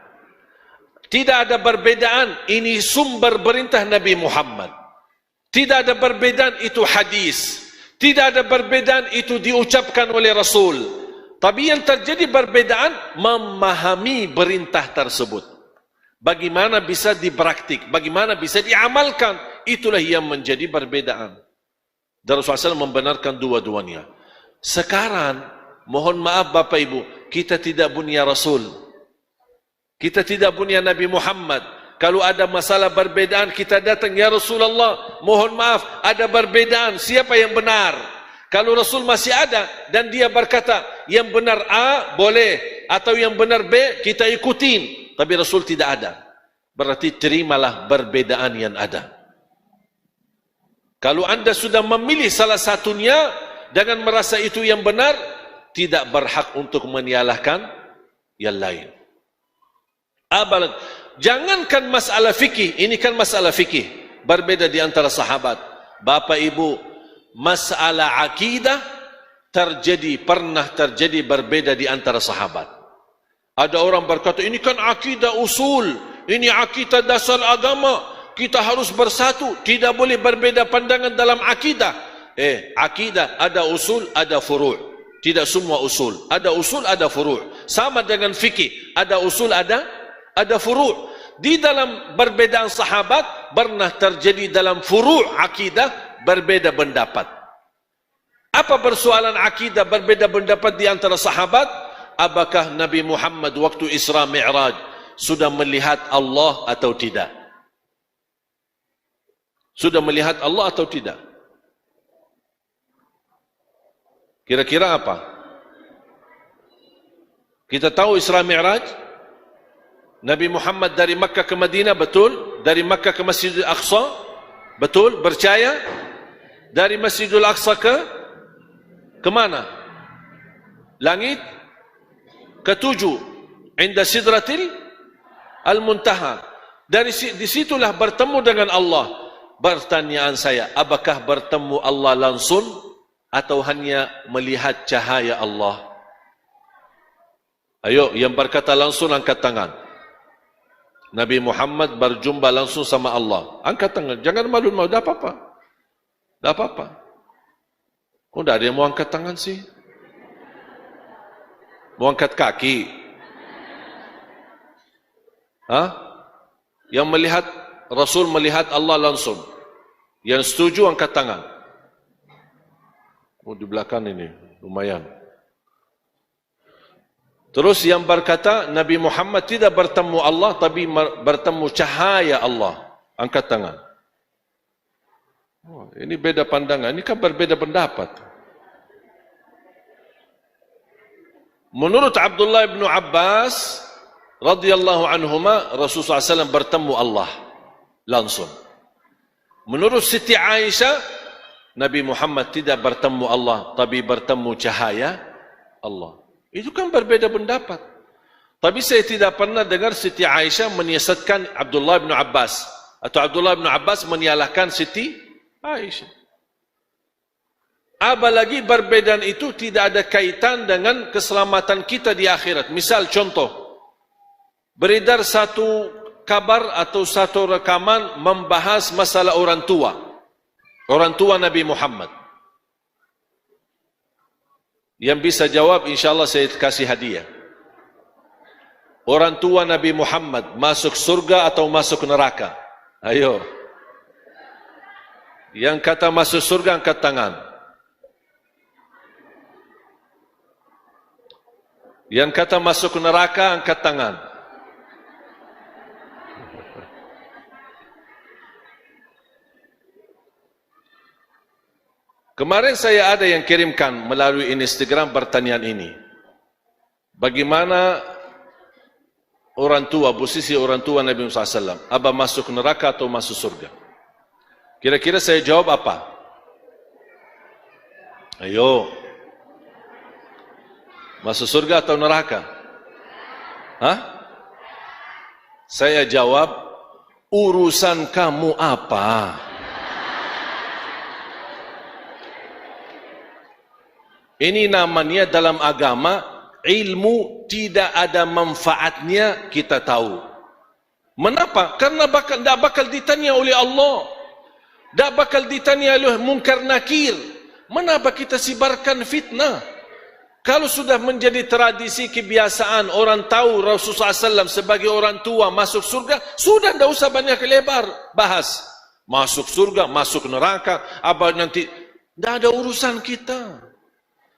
Tidak ada perbedaan, ini sumber perintah Nabi Muhammad. Tidak ada perbedaan, itu hadis. Tidak ada perbedaan, itu diucapkan oleh Rasul. Tapi yang terjadi perbedaan, memahami perintah tersebut. Bagaimana bisa dipraktik, bagaimana bisa diamalkan, itulah yang menjadi perbedaan. Dan Rasulullah SAW membenarkan dua-duanya. Sekarang, mohon maaf Bapak Ibu, kita tidak punya Rasul. Kita tidak punya Nabi Muhammad. Kalau ada masalah perbedaan, kita datang, ya Rasulullah, mohon maaf, ada perbedaan, siapa yang benar? Kalau Rasul masih ada, dan dia berkata, yang benar A, boleh, atau yang benar B, kita ikutin. Tapi Rasul tidak ada. Berarti terimalah perbedaan yang ada. Kalau anda sudah memilih salah satunya, dengan merasa itu yang benar, tidak berhak untuk menyalahkan yang lain. Jangankan masalah fikih, ini kan masalah fikih, berbeda di antara sahabat. Bapak Ibu, masalah akidah pernah terjadi berbeda di antara sahabat. Ada orang berkata, ini kan akidah usul, ini akidah dasar agama, kita harus bersatu, tidak boleh berbeda pandangan dalam akidah. Akidah ada usul, ada furu'. Tidak semua usul, ada usul, ada furu'. Sama dengan fikih, ada usul, ada furu'. Di dalam perbedaan sahabat pernah terjadi dalam furu' akidah berbeda pendapat. Apa persoalan akidah berbeda pendapat di antara sahabat? Apakah Nabi Muhammad waktu Isra Mi'raj sudah melihat Allah atau tidak? Sudah melihat Allah atau tidak? Kira-kira apa? Kita tahu Isra Mi'raj, Nabi Muhammad dari Makkah ke Madinah, betul? Dari Makkah ke Masjidil Aqsa, betul? Percaya? Dari Masjidil Aqsa ke mana? Langit ketujuh, inda sidratil al-muntaha. Dari disitulah bertemu dengan Allah. Pertanyaan saya, apakah bertemu Allah langsung atau hanya melihat cahaya Allah? Ayo, yang berkata langsung angkat tangan. Nabi Muhammad berjumpa langsung sama Allah. Angkat tangan, jangan malu-malu, dah apa-apa. Dah apa-apa. Oh, dah ada yang mau angkat tangan sih. Mau angkat kaki. Hah? Yang melihat, Rasul melihat Allah langsung. Yang setuju angkat tangan. Oh, di belakang ini, lumayan. Terus yang berkata, Nabi Muhammad tidak bertemu Allah, tapi bertemu cahaya Allah. Angkat tangan. Oh, ini beda pandangan, ini kan berbeda pendapat. Menurut Abdullah bin Abbas radhiyallahu anhuma, Rasulullah SAW bertemu Allah langsung. Menurut Siti Aisyah, Nabi Muhammad tidak bertemu Allah, tapi bertemu cahaya Allah. Itu kan berbeda pendapat. Tapi saya tidak pernah dengar Siti Aisyah menyesatkan Abdullah bin Abbas, atau Abdullah bin Abbas menyalahkan Siti Aisyah. Apalagi perbedaan itu tidak ada kaitan dengan keselamatan kita di akhirat. Misal contoh, beredar satu kabar atau satu rekaman membahas masalah orang tua. Orang tua Nabi Muhammad. Yang bisa jawab insyaAllah saya kasih hadiah. Orang tua Nabi Muhammad masuk surga atau masuk neraka? Ayo. Yang kata masuk surga angkat tangan. Yang kata masuk neraka angkat tangan. Kemarin saya ada yang kirimkan melalui Instagram pertanyaan ini. Bagaimana orang tua, posisi orang tua Nabi Muhammad SAW? Apa masuk neraka atau masuk surga? Kira-kira saya jawab apa? Ayo. Masuk surga atau neraka? Hah? Saya jawab, urusan kamu apa? Ini namanya dalam agama, ilmu tidak ada manfaatnya kita tahu. Mengapa? Karena tidak bakal ditanya oleh Allah. Tidak bakal ditanya oleh munkar nakir. Mengapa kita sibarkan fitnah? Kalau sudah menjadi tradisi kebiasaan orang tahu Rasulullah SAW sebagai orang tua masuk surga, sudah tidak usah banyak lebar bahas. Masuk surga, masuk neraka, apa nanti. Tidak ada urusan kita.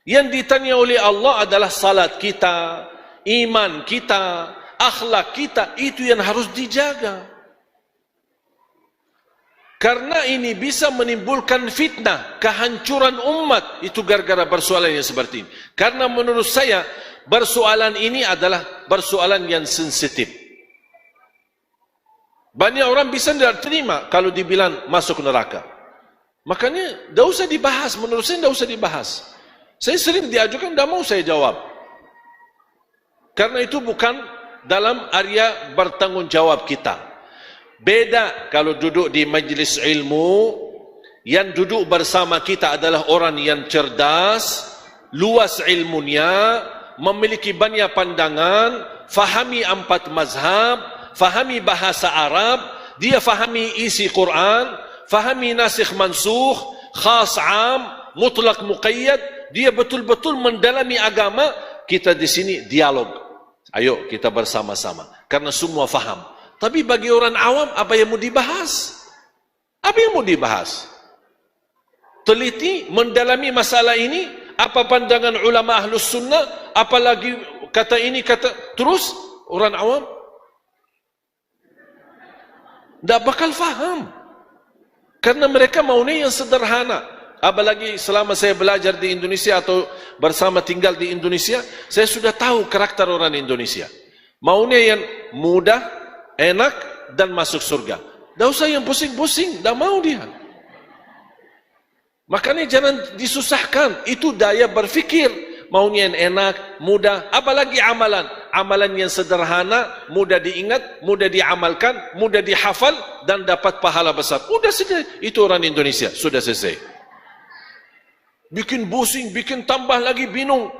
Yang ditanya oleh Allah adalah salat kita, iman kita, akhlak kita. Itu yang harus dijaga. Karena ini bisa menimbulkan fitnah, kehancuran umat. Itu gara-gara persoalan yang seperti ini. Karena menurut saya, persoalan ini adalah persoalan yang sensitif. Banyak orang bisa tidak terima kalau dibilang masuk neraka. Makanya tidak usah dibahas. Menurut saya tidak usah dibahas. Saya sering diajukan, tidak mau saya jawab. Karena itu bukan dalam area bertanggung jawab kita. Beda kalau duduk di majlis ilmu, yang duduk bersama kita adalah orang yang cerdas, luas ilmunya, memiliki banyak pandangan, fahami 4 mazhab, fahami bahasa Arab, dia fahami isi Quran, fahami nasikh mansukh, khas am, mutlak muqayyad, dia betul-betul mendalami agama. Kita di sini dialog. Ayo kita bersama-sama, karena semua faham. Tapi bagi orang awam, apa yang mau dibahas? Apa yang mau dibahas? teliti, mendalami masalah ini, apa pandangan ulama ahlus sunnah, apalagi kata ini, kata terus orang awam tak bakal faham. Karena mereka maunya yang sederhana. Apalagi selama saya belajar di Indonesia atau bersama tinggal di Indonesia, saya sudah tahu karakter orang Indonesia. Maunya yang mudah, enak, dan masuk surga. Tak usah yang pusing-pusing, tak mau dia. Makanya jangan disusahkan. Itu daya berfikir. Maunya yang enak, mudah, apalagi amalan. Amalan yang sederhana, mudah diingat, mudah diamalkan, mudah dihafal, dan dapat pahala besar. Udah saja. Itu orang Indonesia. Sudah selesai. Bikin pusing, bikin tambah lagi bingung.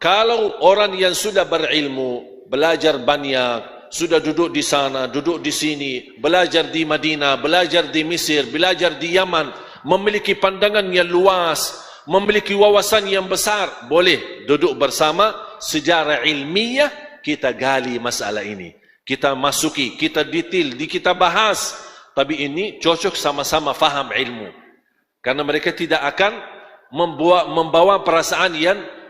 Kalau orang yang sudah berilmu, belajar banyak, sudah duduk di sana, duduk di sini, belajar di Madinah, belajar di Mesir, belajar di Yaman, memiliki pandangan yang luas, memiliki wawasan yang besar, boleh duduk bersama sejarah ilmiah, kita gali masalah ini, kita masuki, kita detail, kita bahas. Tapi ini cocok sama-sama faham ilmu, karena mereka tidak akan membawa perasaan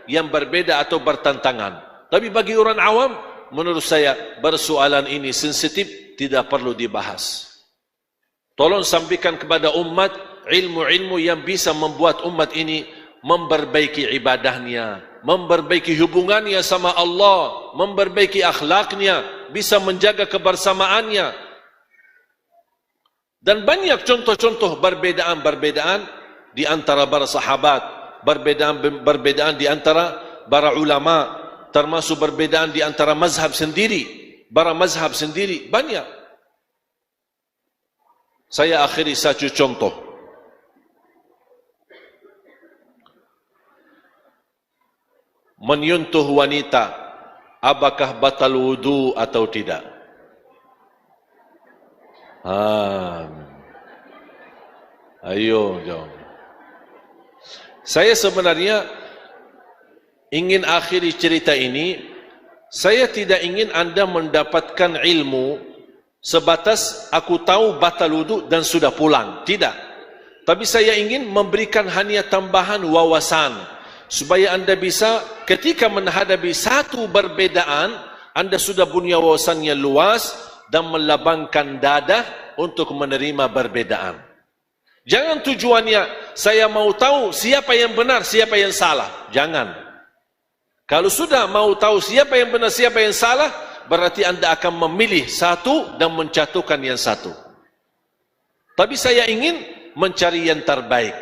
yang berbeda atau bertentangan. Tapi bagi orang awam, menurut saya, persoalan ini sensitif, tidak perlu dibahas. Tolong sampaikan kepada umat ilmu-ilmu yang bisa membuat umat ini memperbaiki ibadahnya, memperbaiki hubungannya sama Allah, memperbaiki akhlaknya, bisa menjaga kebersamaannya. Dan banyak contoh-contoh perbedaan-perbedaan di antara para sahabat, perbedaan-perbedaan di antara para ulama, termasuk perbedaan di antara mazhab sendiri, para mazhab sendiri, banyak. Saya akhiri satu contoh. Menyentuh wanita, apakah batal wudu atau tidak? Ayo jawab. Saya sebenarnya ingin akhiri cerita ini. Saya tidak ingin anda mendapatkan ilmu sebatas aku tahu batal wudu dan sudah pulang. Tidak. Tapi saya ingin memberikan hanya tambahan wawasan supaya anda bisa ketika menghadapi satu perbedaan, anda sudah punya wawasan yang luas dan melabangkan dada untuk menerima perbedaan. Jangan tujuannya saya mau tahu siapa yang benar, siapa yang salah. Jangan. Kalau sudah mau tahu siapa yang benar, siapa yang salah, berarti anda akan memilih satu dan menjatuhkan yang satu. Tapi saya ingin mencari yang terbaik.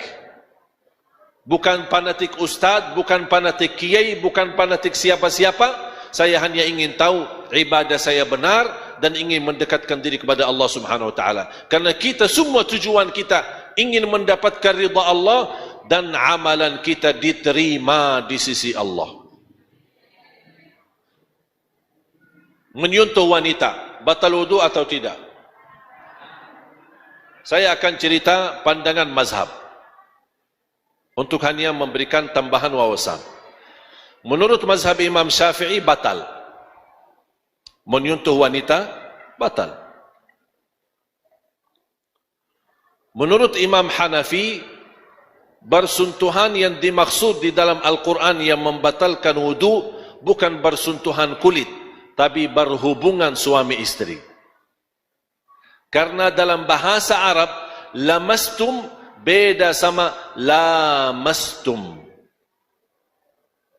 Bukan fanatik ustaz, bukan fanatik kiai, bukan fanatik siapa-siapa. Saya hanya ingin tahu ibadah saya benar dan ingin mendekatkan diri kepada Allah Subhanahu wa taala. Karena kita semua tujuan kita ingin mendapatkan ridha Allah dan amalan kita diterima di sisi Allah. Menyentuh wanita, batal wudu atau tidak? Saya akan cerita pandangan mazhab untuk hanya memberikan tambahan wawasan. Menurut mazhab Imam Syafi'i batal. Menyentuh wanita batal. Menurut Imam Hanafi, bersentuhan yang dimaksud di dalam Al-Quran yang membatalkan wudu bukan bersentuhan kulit, tapi berhubungan suami istri. Karena dalam bahasa Arab, lamastum beda sama lamastum.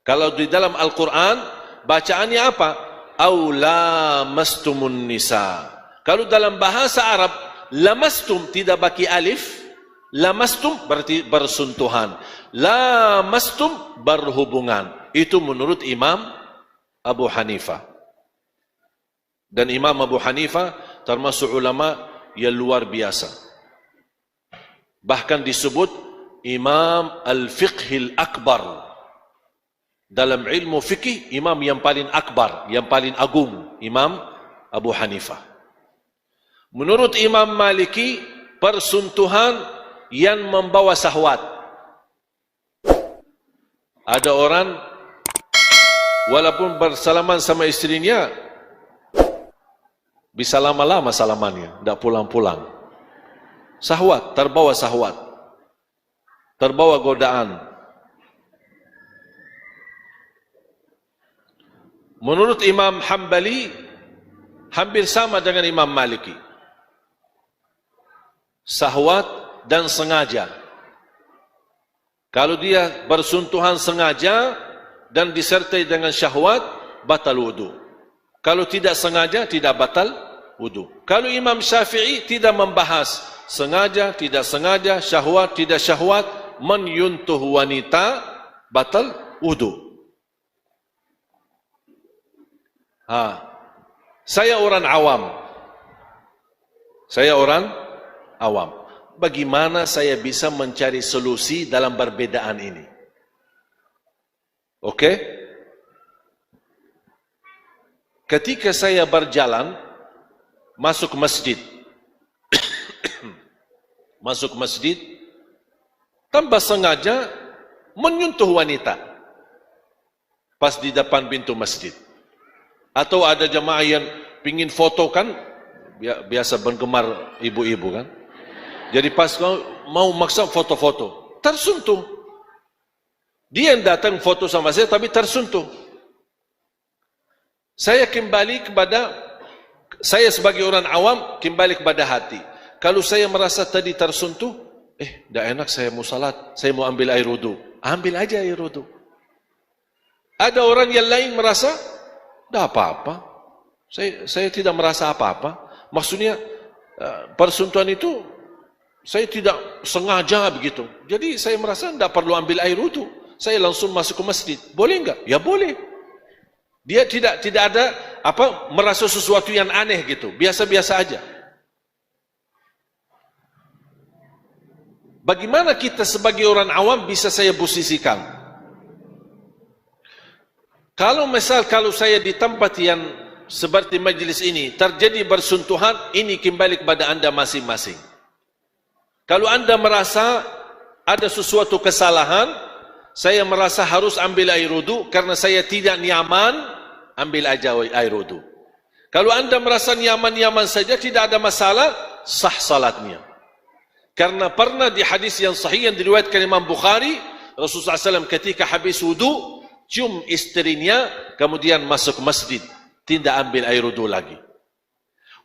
Kalau di dalam Al-Quran, bacaannya apa? Au lamastumun nisa. Kalau dalam bahasa Arab, lamastum tidak bagi alif, lamastum berarti bersentuhan, lamastum berhubungan. Itu menurut Imam Abu Hanifah. Dan Imam Abu Hanifah termasuk ulama yang luar biasa. Bahkan disebut Imam Al-Fiqhil Akbar. Dalam ilmu fikih, imam yang paling akbar, yang paling agung, Imam Abu Hanifah. Menurut Imam Maliki, persentuhan yang membawa syahwat. Ada orang walaupun bersalaman sama istrinya, bisa lama-lama salamannya, tidak pulang-pulang. Syahwat, terbawa syahwat. terbawa godaan. Menurut Imam Hambali, hampir sama dengan Imam Maliki. Sahwat dan sengaja. Kalau dia bersentuhan sengaja dan disertai dengan syahwat, batal wudu. Kalau tidak sengaja, tidak batal wudu. Kalau Imam Syafi'i tidak membahas sengaja, tidak sengaja, syahwat, tidak syahwat, menyentuh wanita, batal wudu. Saya orang awam. Bagaimana saya bisa mencari solusi dalam perbedaan ini? Okey? Ketika saya berjalan masuk masjid, tanpa sengaja menyentuh wanita pas di depan pintu masjid. Atau ada jemaah yang pingin foto kan, biasa penggemar ibu-ibu kan. Jadi pas mau maksa foto-foto, tersentuh. Dia yang datang foto sama saya tapi tersentuh. Saya sebagai orang awam kembali kepada hati. Kalau saya merasa tadi tersentuh, dah enak saya mau salat, saya mau ambil air wudu. Ambil aja air wudu. Ada orang yang lain merasa dah apa-apa. Saya tidak merasa apa-apa. Maksudnya persentuhan itu saya tidak sengaja begitu. Jadi saya merasa tidak perlu ambil air wudu. Saya langsung masuk ke masjid. Boleh enggak? Ya boleh. Dia tidak ada merasa sesuatu yang aneh gitu. Biasa-biasa aja. Bagaimana kita sebagai orang awam bisa saya posisikan? Kalau saya di tempat yang seperti majlis ini terjadi bersentuhan, ini kembali kepada anda masing-masing. Kalau anda merasa ada sesuatu kesalahan, saya merasa harus ambil air wudu karena saya tidak nyaman, ambil aja air wudu. Kalau anda merasa nyaman-nyaman saja, tidak ada masalah, sah salatnya. Karena pernah di hadis yang sahih yang diriwayatkan Imam Bukhari, Rasulullah SAW ketika habis wudu, cium istrinya, kemudian masuk masjid, tidak ambil air wudu lagi.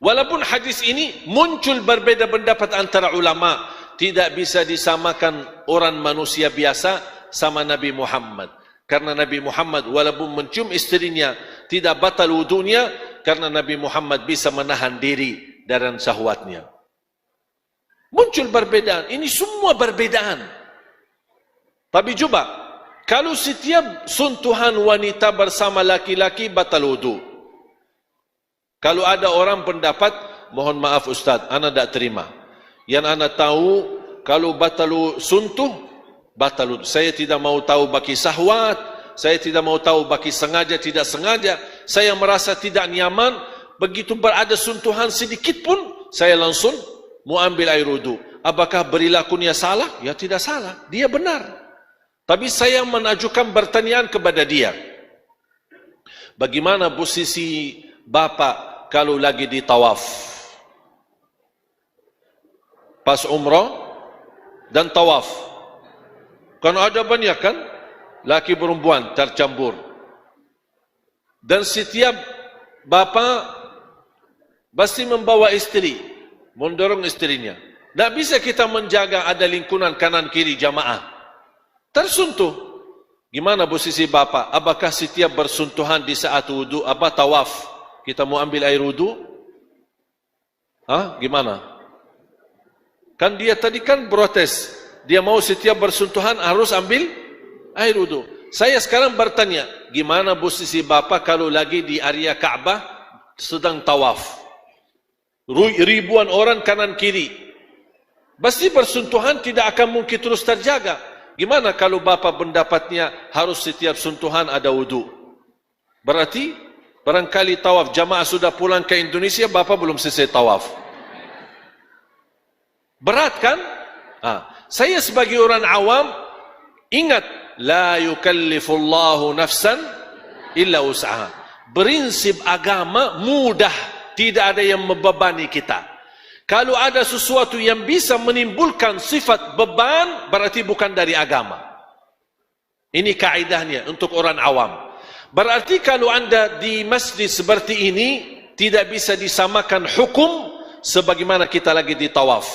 Walaupun hadis ini muncul berbeda pendapat antara ulama, tidak bisa disamakan orang manusia biasa sama Nabi Muhammad. Karena Nabi Muhammad walaupun mencium istrinya, tidak batal wudunya, karena Nabi Muhammad bisa menahan diri dari syahwatnya. Muncul perbedaan, ini semua perbedaan. Tapi coba, kalau setiap sentuhan wanita bersama laki-laki batal wudu. Kalau ada orang pendapat, mohon maaf Ustaz, ana tak terima. Yang ana tahu, kalau batal sentuh, batal wudu. Saya tidak mau tahu baki syahwat, saya tidak mau tahu baki sengaja, tidak sengaja. Saya merasa tidak nyaman, begitu berada sentuhan sedikit pun, saya langsung mau ambil air wudu. Apakah perilakunya salah? Ya tidak salah, dia benar. Tapi saya mengajukan pertanyaan kepada dia. Bagaimana posisi bapak kalau lagi di tawaf? Pas umrah dan tawaf. Kan ada banyak kan? Laki perempuan tercampur. Dan setiap bapak pasti membawa istri, mendorong istrinya. Tak bisa kita menjaga ada lingkungan kanan kiri jamaah. Tersentuh. Gimana posisi bapak? Apakah setiap bersentuhan di saat wudu, tawaf, kita mau ambil air wudu? Gimana? Kan dia tadi kan protes. Dia mau setiap bersentuhan harus ambil air wudu. Saya sekarang bertanya, gimana posisi bapak kalau lagi di area Ka'bah sedang tawaf? Ribuan orang kanan kiri. Pasti bersentuhan tidak akan mungkin terus terjaga. Gimana kalau bapak pendapatnya harus setiap sentuhan ada wudu? Berarti barangkali tawaf jamaah sudah pulang ke Indonesia, bapak belum selesai tawaf. Berat kan? Saya sebagai orang awam ingat, la yukallifullahu nafsan illa usaha. Prinsip agama mudah, tidak ada yang membebani kita. Kalau ada sesuatu yang bisa menimbulkan sifat beban, berarti bukan dari agama. Ini kaidahnya untuk orang awam. Berarti kalau anda di masjid seperti ini, tidak bisa disamakan hukum sebagaimana kita lagi di tawaf.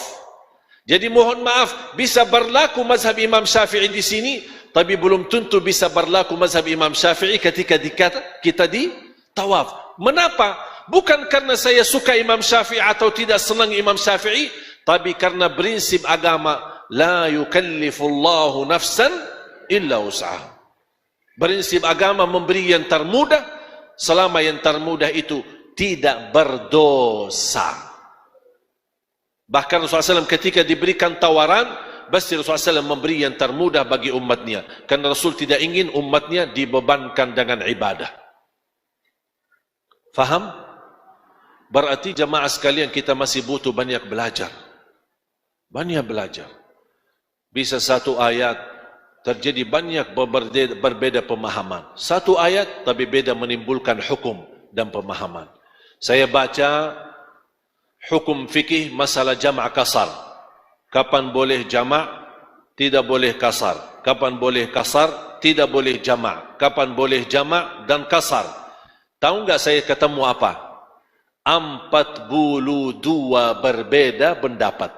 Jadi mohon maaf, bisa berlaku mazhab Imam Syafi'i di sini, tapi belum tentu bisa berlaku mazhab Imam Syafi'i ketika kita di tawaf. Mengapa? Bukan karena saya suka Imam Syafi'i atau tidak senang Imam Syafi'i, tapi karena prinsip agama, la yukallifullahu nafsan illa wus'aha. Prinsip agama memberi yang termudah, selama yang termudah itu tidak berdosa. Bahkan Rasulullah SAW ketika diberikan tawaran, pasti Rasulullah SAW memberi yang termudah bagi umatnya. Karena Rasul tidak ingin umatnya dibebankan dengan ibadah. Faham? Berarti jamaah sekalian, kita masih butuh banyak belajar. Banyak belajar. Bisa satu ayat, terjadi banyak berbeda pemahaman. Satu ayat, tapi beda menimbulkan hukum dan pemahaman. Saya baca hukum fikih masalah jama' kasar. Kapan boleh jama', tidak boleh kasar. Kapan boleh kasar, tidak boleh jama'. Kapan boleh jama' dan kasar. Tahu enggak saya ketemu apa? 42 berbeda pendapat.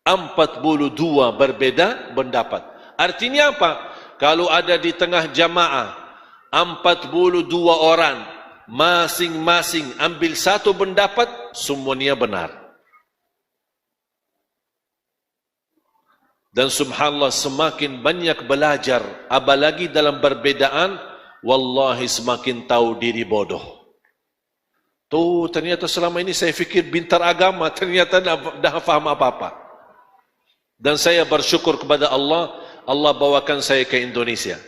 42 berbeda pendapat. Artinya apa? Kalau ada di tengah jamaah 42 orang, masing-masing ambil satu pendapat, semuanya benar. Dan subhanallah, semakin banyak belajar, apalagi dalam perbedaan, wallahi semakin tahu diri bodoh. Tuh, ternyata selama ini saya fikir bintar agama, ternyata dah faham apa-apa. Dan saya bersyukur kepada Allah, Allah bawakan saya ke Indonesia.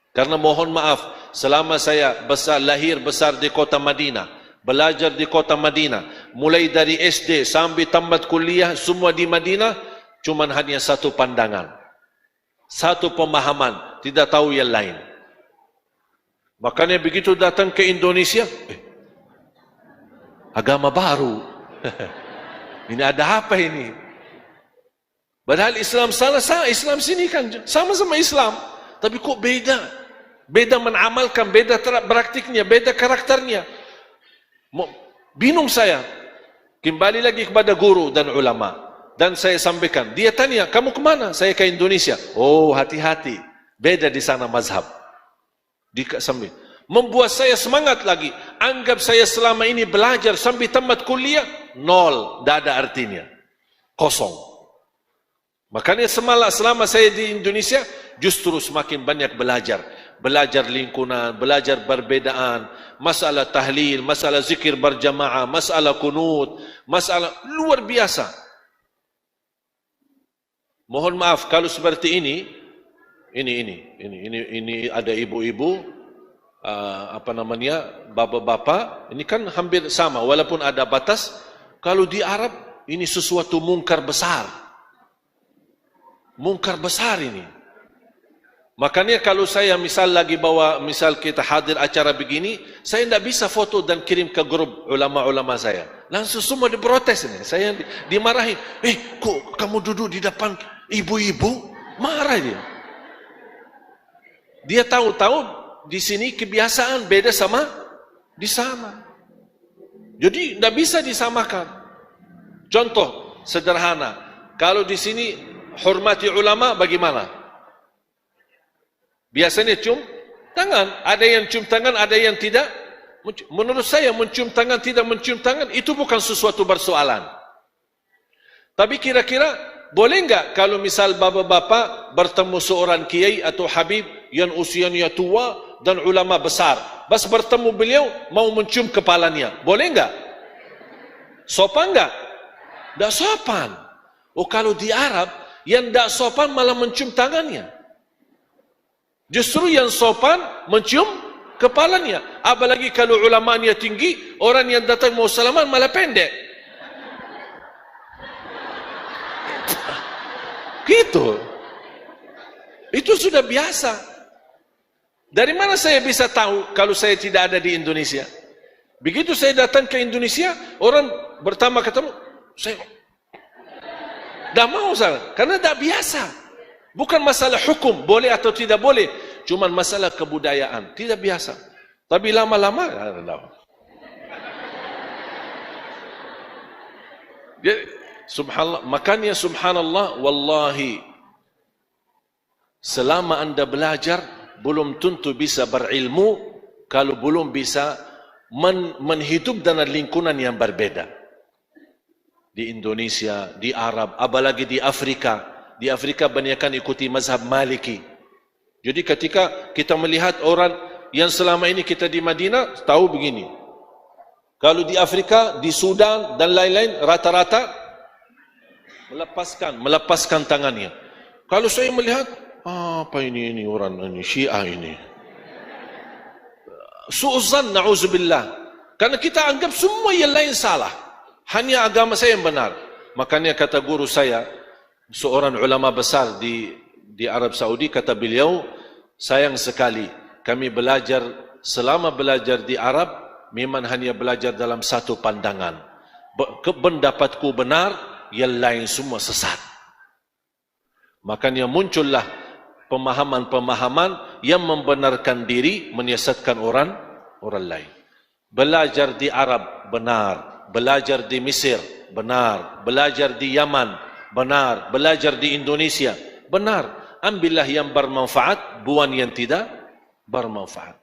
Karena mohon maaf, selama saya lahir besar di kota Madinah, belajar di kota Madinah, mulai dari SD sampai tamat kuliah, semua di Madinah, cuma hanya satu pandangan, satu pemahaman, tidak tahu yang lain. Makanya begitu datang ke Indonesia, agama baru. Ini ada apa ini? Padahal Islam sana, Islam sini kan sama-sama Islam, tapi kok beda? Beda menamalkan, beda praktiknya, beda karakternya. Bingung saya. Kembali lagi kepada guru dan ulama, dan saya sampaikan. Dia tanya, kamu kemana? Saya ke Indonesia. Oh, hati-hati, beda di sana mazhab. Membuat saya semangat lagi. Anggap saya selama ini belajar sampai tamat kuliah, nol, tidak ada artinya, kosong. Makanya selama saya di Indonesia, justru semakin banyak belajar. Belajar lingkungan, belajar perbedaan, masalah tahlil, masalah zikir berjamaah, masalah kunut, masalah luar biasa. Mohon maaf kalau seperti ini ada ibu-ibu, bapak-bapak, ini kan hampir sama, walaupun ada batas. Kalau di Arab, ini sesuatu mungkar besar. Mungkar besar ini. Makanya kalau saya misal kita hadir acara begini, saya tidak bisa foto dan kirim ke grup ulama-ulama saya. Langsung semua diprotes ini. Saya dimarahin. Kok kamu duduk di depan ibu-ibu? Marah dia. Dia tahu-tahu di sini kebiasaan beda sama di sana. Jadi tidak bisa disamakan. Contoh sederhana, kalau di sini hormati ulama bagaimana? Biasanya cium tangan, ada yang cium tangan, ada yang tidak. Menurut saya mencium tangan, tidak mencium tangan itu bukan sesuatu persoalan. Tapi kira-kira boleh enggak kalau misal bapak-bapak bertemu seorang kiai atau habib yang usianya tua dan ulama besar, pas bertemu beliau mau mencium kepalanya, boleh enggak? Sopan enggak? Enggak sopan. Oh, kalau di Arab yang enggak sopan malah mencium tangannya. Justru yang sopan mencium kepalanya. Apalagi kalau ulamanya tinggi, orang yang datang mau salaman malah pendek. Gitu. Itu sudah biasa. Dari mana saya bisa tahu kalau saya tidak ada di Indonesia? Begitu saya datang ke Indonesia, orang pertama ketemu, saya dah mau salah, karena dah biasa. Bukan masalah hukum, boleh atau tidak boleh, cuma masalah kebudayaan, tidak biasa. Tapi lama-lama, subhanallah, makanya subhanallah, wallahi, selama anda belajar, belum tentu bisa berilmu, kalau belum bisa menghidup dalam lingkungan yang berbeda. Di Indonesia, di Arab, apalagi di Afrika. Di Afrika banyakkan ikuti mazhab Maliki. Jadi ketika kita melihat orang yang selama ini kita di Madinah, tahu begini. Kalau di Afrika, di Sudan dan lain-lain, rata-rata melepaskan tangannya. Kalau saya melihat, apa ini orang ini Syiah ini. Su'uzan, na'udzubillah. Karena kita anggap semua yang lain salah. Hanya agama saya yang benar. Makanya kata guru saya, seorang ulama besar di Arab Saudi, kata beliau, sayang sekali kami selama belajar di Arab, memang hanya belajar dalam satu pandangan. Pendapatku benar, yang lain semua sesat. Makanya muncullah pemahaman-pemahaman yang membenarkan diri, menyesatkan orang lain. Belajar di Arab, benar. Belajar di Mesir, benar. Belajar di Yaman, benar. Belajar di Indonesia, benar. Ambillah yang bermanfaat, buang yang tidak bermanfaat.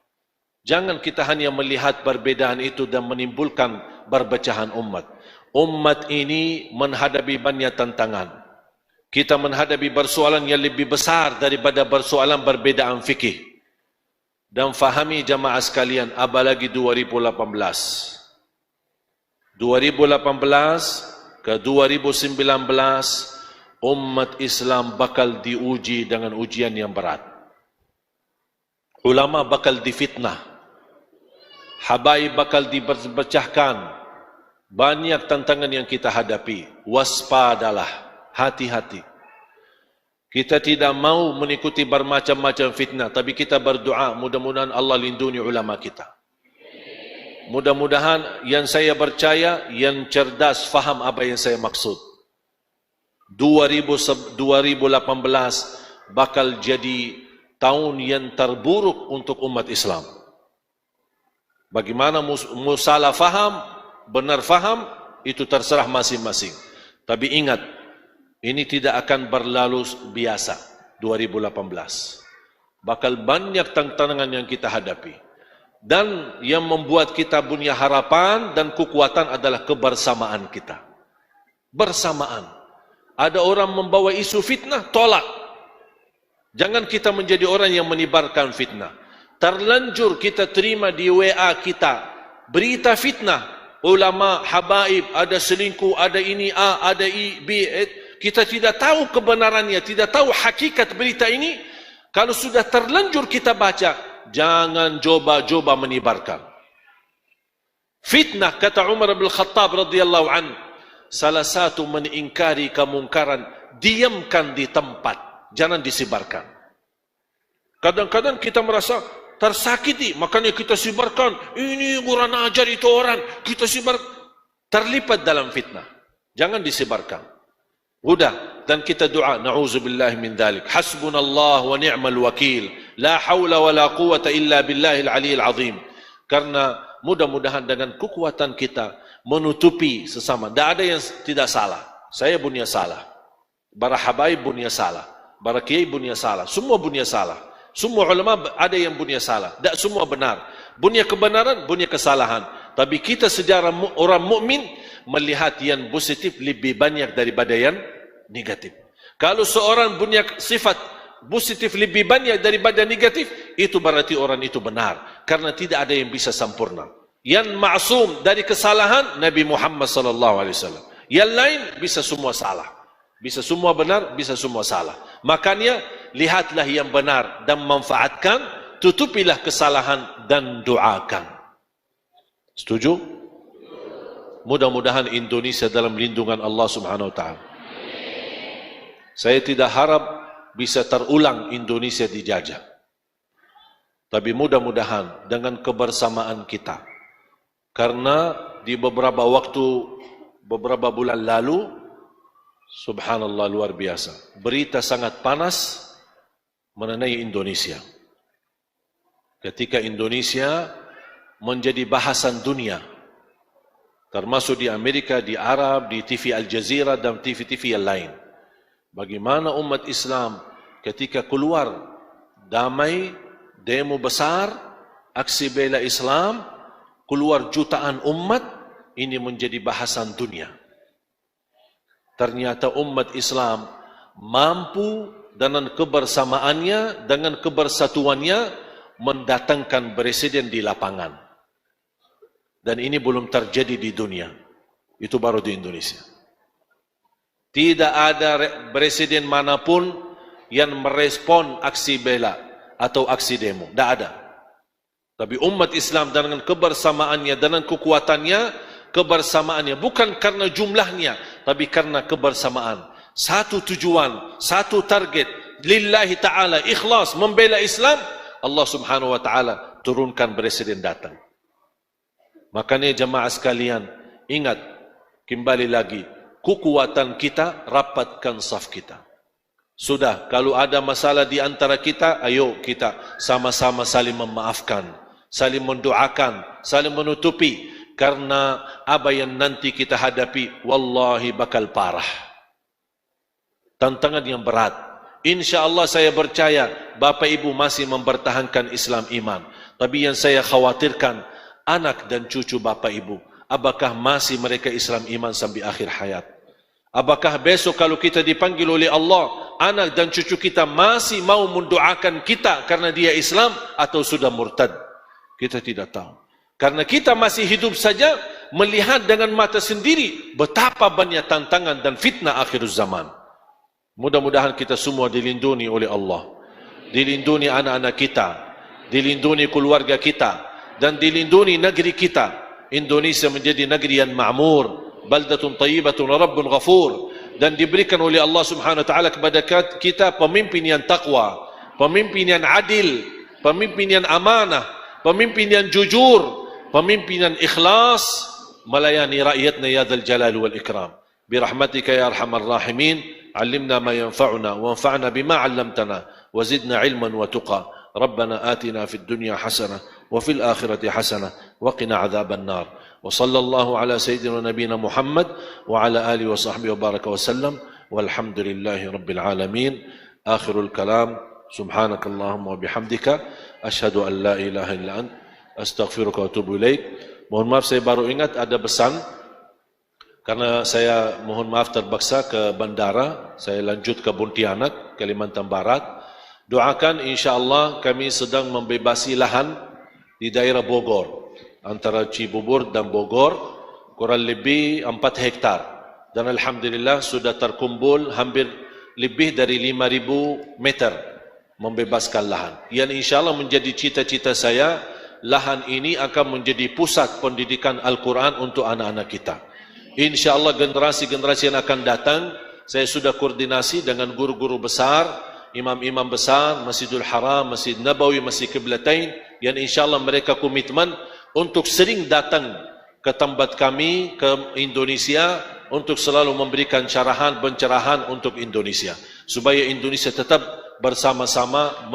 Jangan kita hanya melihat perbedaan itu dan menimbulkan perpecahan umat. Umat ini menghadapi banyak tantangan. Kita menghadapi persoalan yang lebih besar daripada persoalan perbedaan fikih. Dan fahami jamaah sekalian, apalagi 2018 ke 2019, umat Islam bakal diuji dengan ujian yang berat. Ulama bakal difitnah, habaib bakal dipecahkan. Banyak tantangan yang kita hadapi. Waspadalah, hati-hati. Kita tidak mau mengikuti bermacam-macam fitnah, tapi kita berdoa mudah-mudahan Allah lindungi ulama kita. Mudah-mudahan yang saya percaya, yang cerdas faham apa yang saya maksud. 2018 bakal jadi tahun yang terburuk untuk umat Islam. Bagaimana musalah faham, benar faham, itu terserah masing-masing. Tapi ingat, ini tidak akan berlalu biasa. 2018 bakal banyak tantangan yang kita hadapi. Dan yang membuat kita punya harapan dan kekuatan adalah kebersamaan kita. Bersamaan. Ada orang membawa isu fitnah, tolak. Jangan kita menjadi orang yang menyebarkan fitnah. Terlanjur kita terima di WA kita berita fitnah. Ulama, habaib, ada selingkuh, ada ini A, ada I, B. Kita tidak tahu kebenarannya, tidak tahu hakikat berita ini. Kalau sudah terlanjur kita baca, jangan coba-coba menyebarkan. Fitnah, kata Umar bin Khattab radhiyallahu anhu, salah satu mengingkari kemungkaran, diamkan di tempat, jangan disebarkan. Kadang-kadang kita merasa tersakiti, makanya kita sebarkan. Ini kurang ajar itu orang, kita sebar, terlibat dalam fitnah. Jangan disebarkan. Udah, dan kita doa, na'udzubillahi min dzalik. Hasbunallah wa ni'mal wakil. La haula wa la quwata illa billahil aliyil azim. Karena mudah-mudahan dengan kekuatan kita menutupi sesama. Tidak ada yang tidak salah. Saya punya salah. Para habaib punya salah. Para kiai punya salah. Semua punya salah. Semua ulama ada yang punya salah. Tak semua benar. Punya kebenaran, punya kesalahan. Tapi kita sejarah orang mukmin melihat yang positif lebih banyak daripada yang negatif. Kalau seorang punya sifat positif lebih banyak daripada negatif, itu berarti orang itu benar. Karena tidak ada yang bisa sempurna. Yang maksum dari kesalahan Nabi Muhammad SAW. Yang lain bisa semua salah. Bisa semua benar, bisa semua salah. Makanya lihatlah yang benar dan manfaatkan, tutupilah kesalahan dan doakan. Setuju? Mudah-mudahan Indonesia dalam lindungan Allah Subhanahu wa taala. Saya tidak harap bisa terulang Indonesia dijajah. Tapi mudah-mudahan dengan kebersamaan kita, Karena di beberapa bulan lalu, subhanallah luar biasa, berita sangat panas mengenai Indonesia. Ketika Indonesia menjadi bahasan dunia, termasuk di Amerika, di Arab, di TV Al Jazeera dan TV-TV yang lain. Bagaimana umat Islam ketika keluar damai, demo besar, aksi bela Islam, keluar jutaan umat, ini menjadi bahasan dunia. Ternyata umat Islam mampu dengan kebersamaannya, dengan kebersatuannya mendatangkan presiden di lapangan. Dan ini belum terjadi di dunia. Itu baru di Indonesia. Tidak ada presiden manapun yang merespon aksi bela atau aksi demo. Tidak ada. Tapi umat Islam dengan kebersamaannya, dengan kebersamaannya bukan karena jumlahnya, tapi karena kebersamaan. Satu tujuan, satu target, lillahi ta'ala, ikhlas, membela Islam, Allah subhanahu wa ta'ala turunkan presiden datang. Makanya jemaah sekalian, ingat, kembali lagi, kekuatan kita, rapatkan saf kita. Sudah, kalau ada masalah di antara kita, ayo kita sama-sama saling memaafkan, saling mendoakan, saling menutupi. Karena apa yang nanti kita hadapi, wallahi bakal parah. Tantangan yang berat. InsyaAllah saya percaya, Bapak Ibu masih mempertahankan Islam iman. Tapi yang saya khawatirkan, anak dan cucu Bapak Ibu, apakah masih mereka Islam iman sampai akhir hayat? Apakah besok kalau kita dipanggil oleh Allah, anak dan cucu kita masih mau mendoakan kita karena dia Islam atau sudah murtad? Kita tidak tahu. Karena kita masih hidup saja melihat dengan mata sendiri betapa banyak tantangan dan fitnah akhir zaman. Mudah-mudahan kita semua dilindungi oleh Allah. Dilindungi anak-anak kita, dilindungi keluarga kita, dan dilindungi negeri kita. Indonesia menjadi negeri yang ma'mur, baldatun tayyibatun rabbun ghafur, dan diberikan oleh Allah subhanahu wa ta'ala kepada kita pemimpin yang taqwa, pemimpin yang adil, pemimpin yang amanah, pemimpin yang jujur, pemimpin yang ikhlas melayani rakyatnya ya dzal jalal wal ikram. Birahmatika ya arhamar rahimin. علمنا ما ينفعنا وانفعنا بما علمتنا وزدنا علما وتقى. ربنا آتنا في الدنيا حسنة وفي الآخرة حسنة وقنا عذاب النار. وصلى الله على سيدنا نبينا محمد وعلى آله وصحبه وبارك وسلم والحمد لله رب العالمين. آخر الكلام سبحانك اللهم وبحمدك أشهد أن لا إله إلا أنت أستغفرك وأتوب إليك. Mohon maaf saya baru ingat ada pesan. Karena saya mohon maaf terpaksa ke bandara, saya lanjut ke Pontianak, Kalimantan Barat. Doakan insyaAllah kami sedang membebasi lahan di daerah Bogor, antara Cibubur dan Bogor, kurang lebih 4 hektar. Dan Alhamdulillah sudah terkumpul hampir lebih dari 5.000 meter membebaskan lahan. Yang insyaAllah menjadi cita-cita saya, lahan ini akan menjadi pusat pendidikan Al-Quran untuk anak-anak kita. InsyaAllah generasi-generasi yang akan datang, saya sudah koordinasi dengan guru-guru besar, imam-imam besar, Masjidul Haram, Masjid Nabawi, Masjid Qiblatain, yang insyaAllah mereka komitmen untuk sering datang ke tempat kami, ke Indonesia, untuk selalu memberikan pencerahan untuk Indonesia. Supaya Indonesia tetap bersama-sama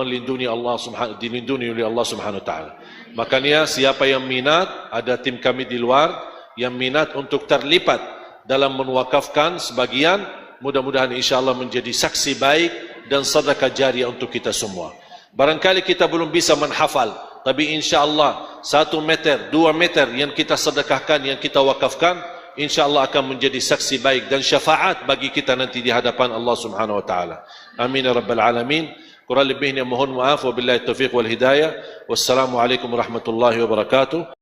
dilindungi oleh Allah Subhanahu Wa Taala. Makanya siapa yang minat, ada tim kami di luar, yang minat untuk terlibat dalam menwakafkan sebagian, mudah-mudahan insyaAllah menjadi saksi baik dan sedekah jariah untuk kita semua. Barangkali kita belum bisa menghafal, tapi insyaAllah 1 meter, 2 meter yang kita sedekahkan, yang kita wakafkan, insyaAllah akan menjadi saksi baik dan syafaat bagi kita nanti di hadapan Allah Subhanahu Wa Taala. Amin ya rabbal alamin. Kurang lebihnya mohon maaf, wabillahi taufiq wal hidayah. Wassalamualaikum warahmatullahi wabarakatuh.